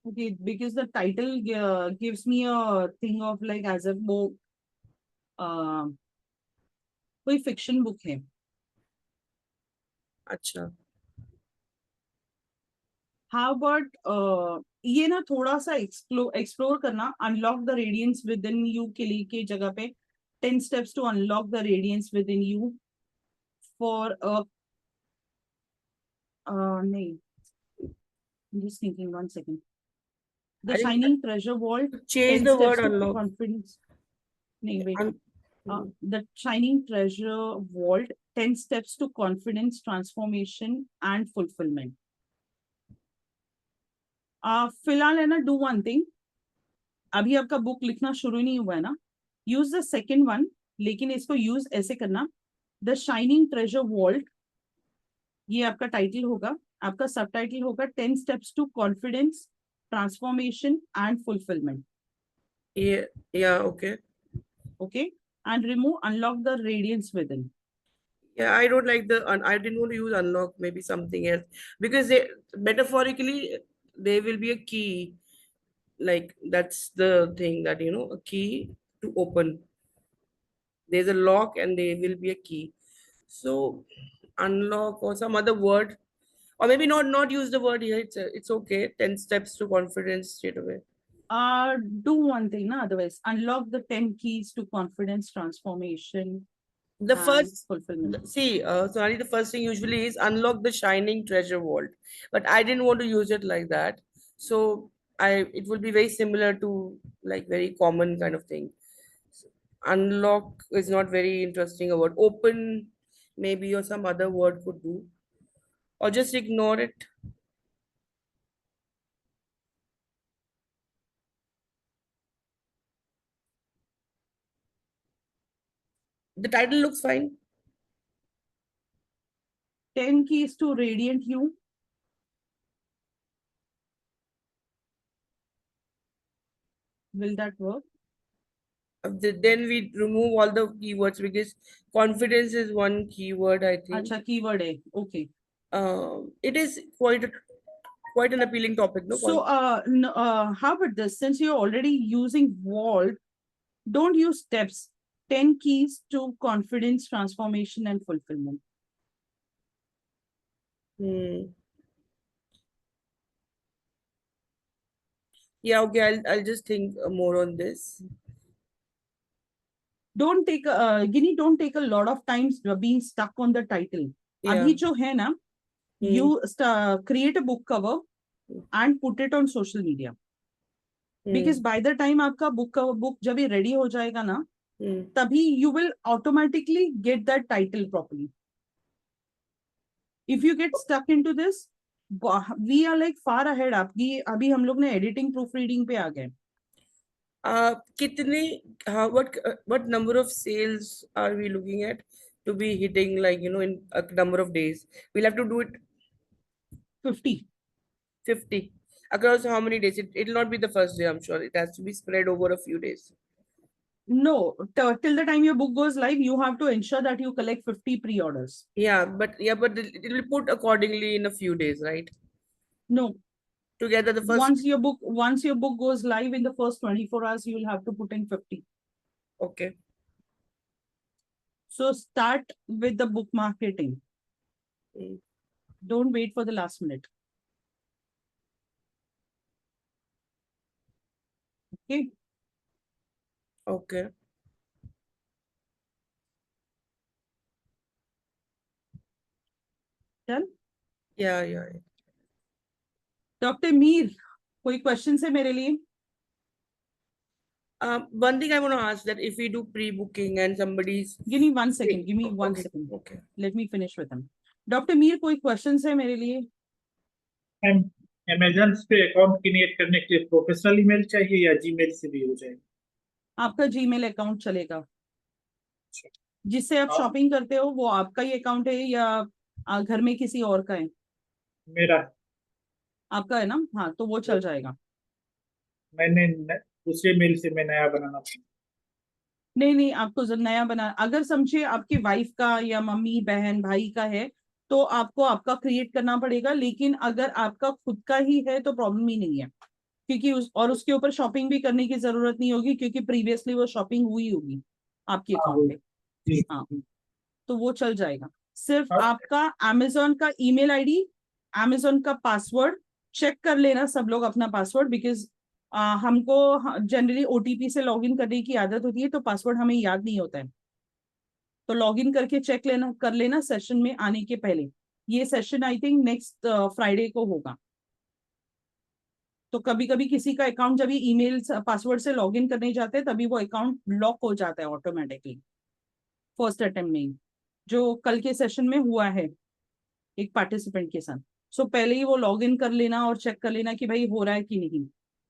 okay, because the title gives me a thing of like as if वो कोई फिक्शन बुक है. अच्छा. हाउ अबाउट ये ना थोड़ा सा एक्सप्लोर करना, unlock the radiance with in you के लिए के जगह पे 10 steps to unlock the radiance within you for a nahi, I'm just thinking 1 second. The I think shining treasure vault, change 10 the steps word to unlock. confidence. Nahi, wait. Un- The shining treasure vault, 10 steps to confidence, transformation and fulfillment. फिलहाल है ना, do one thing. अभी आपका book लिखना शुरू नहीं हुआ है ना, यूज द सेकेंड वन, लेकिन इसको यूज ऐसे करना, द शाइनिंग ट्रेजर वॉल्ट, ये आपका टाइटल होगा, आपका सब टाइटल होगा 10 steps to confidence, transformation and fulfilment. yeah, okay. Okay, and remove unlock the radiance within. Yeah, I don't like I didn't want to use unlock, maybe something else, because they metaphorically there will be a key, like that's the thing, that a key to open. There's a lock and there will be a key. So unlock or some other word, or maybe not use the word here. It's okay. 10 steps to confidence straight away. Do one thing, na, otherwise unlock the 10 keys to confidence, transformation The and first fulfillment. See, Sonali, the first thing usually is unlock the shining treasure vault, but I didn't want to use it like that. So it will be very similar to like very common kind of thing. Unlock is not very interesting. A word open, maybe, or some other word could do, or just ignore it. The title looks fine. 10 keys to radiant you. Will that work? Then we remove all the keywords, because confidence is one keyword, I think. Acha, keyword hai. Okay. It is quite an appealing topic, no? So, how about this? Since you're already using vault, don't use steps. 10 keys to confidence, transformation, and fulfillment. Yeah, okay, I'll just think more on this. Don't take Ginny, don't take a lot of times being stuck on the title. Yeah. Abhi jo hai na, you create a book cover and put it on social media. Because by the time आपका book जब ये ready हो जाएगा ना, तभी you will automatically get that title properly. If you get stuck into this, we are like far ahead. आपकी अभी हम लोग ने editing proofreading पे आ गए. What number of sales are we looking at to be hitting, like, in a number of days? We'll have to do it 50. 50 across how many days? It'll not be the first day, I'm sure. It has to be spread over a few days. No, till the time your book goes live, you have to ensure that you collect 50 pre-orders. Yeah, but it will put accordingly in a few days, right? No. Together the first. Once your book goes live, in the first 24 hours, you will have to put in 50. Okay. So start with the book marketing. Don't wait for the last minute. Okay. Okay. Done? Yeah. Dr. Mir, कोई questions है मेरे लिए? One thing I want to ask, that if we do pre-booking and somebody's. Give me 1 second. Give me one Okay, second. Okay. Let me finish with him. Dr. Mir, कोई questions है मेरे लिए? Amazon पे account create करने के लिए professional email चाहिए या जीमेल से भी हो जाएगा? आपका जीमेल अकाउंट चलेगा. जिससे आप शॉपिंग करते हो वो आपका ही अकाउंट है या घर में किसी और का है? मेरा. आपका है ना? हाँ, तो वो चल जाएगा. मैंने दूसरे मेल से मैं नया बनाना था. नहीं, आपको नया बना, अगर समझिए आपकी वाइफ का या मम्मी बहन भाई का है तो आपको आपका क्रिएट करना पड़ेगा. लेकिन अगर आपका खुद का ही है तो प्रॉब्लम ही नहीं है, क्योंकि उसके ऊपर शॉपिंग भी करने की जरूरत नहीं होगी, क्योंकि प्रीवियसली वो शॉपिंग हुई होगी आपके अकाउंट पे. हाँ, तो वो चल जाएगा. सिर्फ आपका अमेजोन का ईमेल आईडी, अमेजोन का पासवर्ड चेक कर लेना सब लोग अपना पासवर्ड, बिकॉज हमको जनरली ओटीपी से लॉगिन करने की आदत होती है, तो पासवर्ड हमें याद नहीं होता है। तो लॉगिन करके चेक लेना कर लेना सेशन में आने के पहले। ये session I think next Friday को होगा। तो कभी कभी किसी का अकाउंट जब ईमेल पासवर्ड से लॉगिन करने जाते हैं तभी वो अकाउंट लॉक हो जाता है ऑटोमेटिकली फर्स्ट अटेम्प्ट में ही, जो कल के सेशन में हुआ है एक पार्टिसिपेंट के साथ। सो पहले ही वो लॉगिन कर लेना और चेक कर लेना कि भाई हो रहा है कि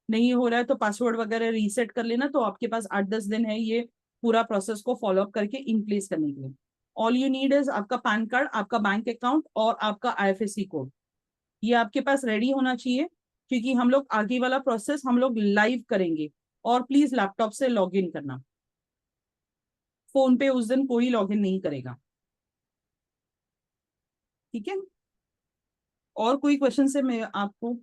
नहीं हो रहा है, तो पासवर्ड वगैरह रीसेट कर लेना। तो आपके पास 8-10 दिन है ये पूरा प्रोसेस को फॉलो अप करके इन प्लेस करने के लिए। ऑल यू नीड इज आपका पैन कार्ड, आपका बैंक अकाउंट और आपका IFSC कोड। ये आपके पास रेडी होना चाहिए, क्योंकि हम लोग आगे वाला प्रोसेस हम लोग लाइव करेंगे। और प्लीज लैपटॉप से लॉग इन करना, फोन पे उस दिन कोई लॉग इन नहीं करेगा, ठीक है। और कोई क्वेश्चन है मैं आपको?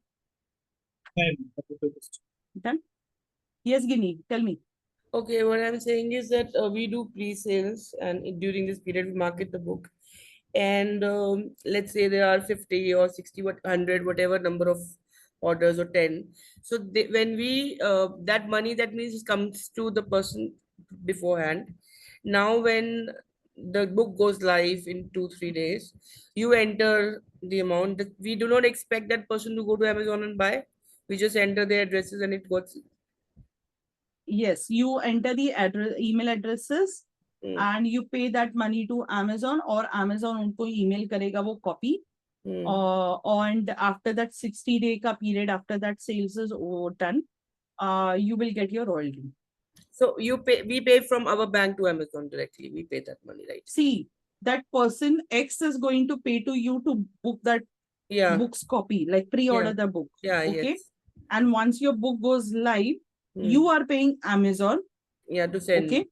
Done? Yes Ginny, tell me. Okay, what I'm saying is that we do pre-sales, and during this period we market the book. And let's say there are 50 or 60, 100, whatever number of orders, or 10. So when we that money, that means it comes to the person beforehand. Now when the book goes live in 2-3 days, you enter the amount. That we do not expect that person to go to Amazon and buy. We just enter their addresses and it goes. Yes, you enter the email addresses Hmm. and you pay that money to Amazon, और Amazon उनको email करेगा वो copy। And after that 60-day का period, after that sales is done, you will get your royalty. So we pay from our bank to Amazon directly. We pay that money, right? See, that person X is going to pay to you to book that Yeah. book's copy, like pre-order Yeah. the book. Yeah. Okay. Yes. And once your book goes live, you are paying Amazon, Yeah, to send. okay,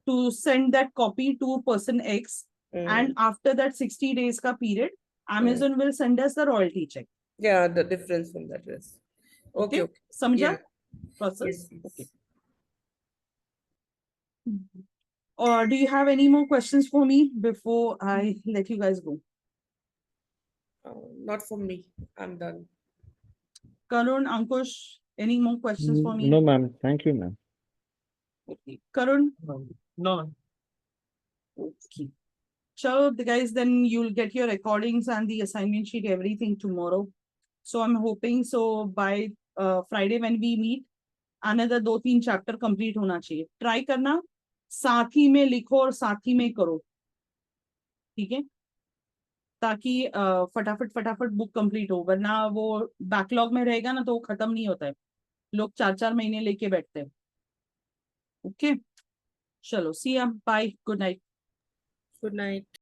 to send that copy to person X. And after that 60 days ka period, Amazon will send us the royalty check. Yeah, the difference from that is. Okay. Okay. Samjha? Yeah. Process? Yes. Okay. Or do you have any more questions for me before I let you guys go? Not for me. I'm done. Karun, Ankush, any more questions for me? No, ma'am. Thank you, ma'am. Okay. Karun? No. Okay. So guys, then you'll get your recordings and the assignment sheet, everything tomorrow. So I'm hoping so by Friday when we meet, another 2-3 chapter complete होना चाहिए। Try करना, साथ ही में लिखो और साथ ही में करो, ठीक है, ताकि फटाफट बुक कंप्लीट हो। वरना वो बैकलॉग में रहेगा ना तो वो खत्म नहीं होता है, लोग 4-4 महीने लेके बैठते हैं। ओके, चलो, see ya, bye, good night. Good night.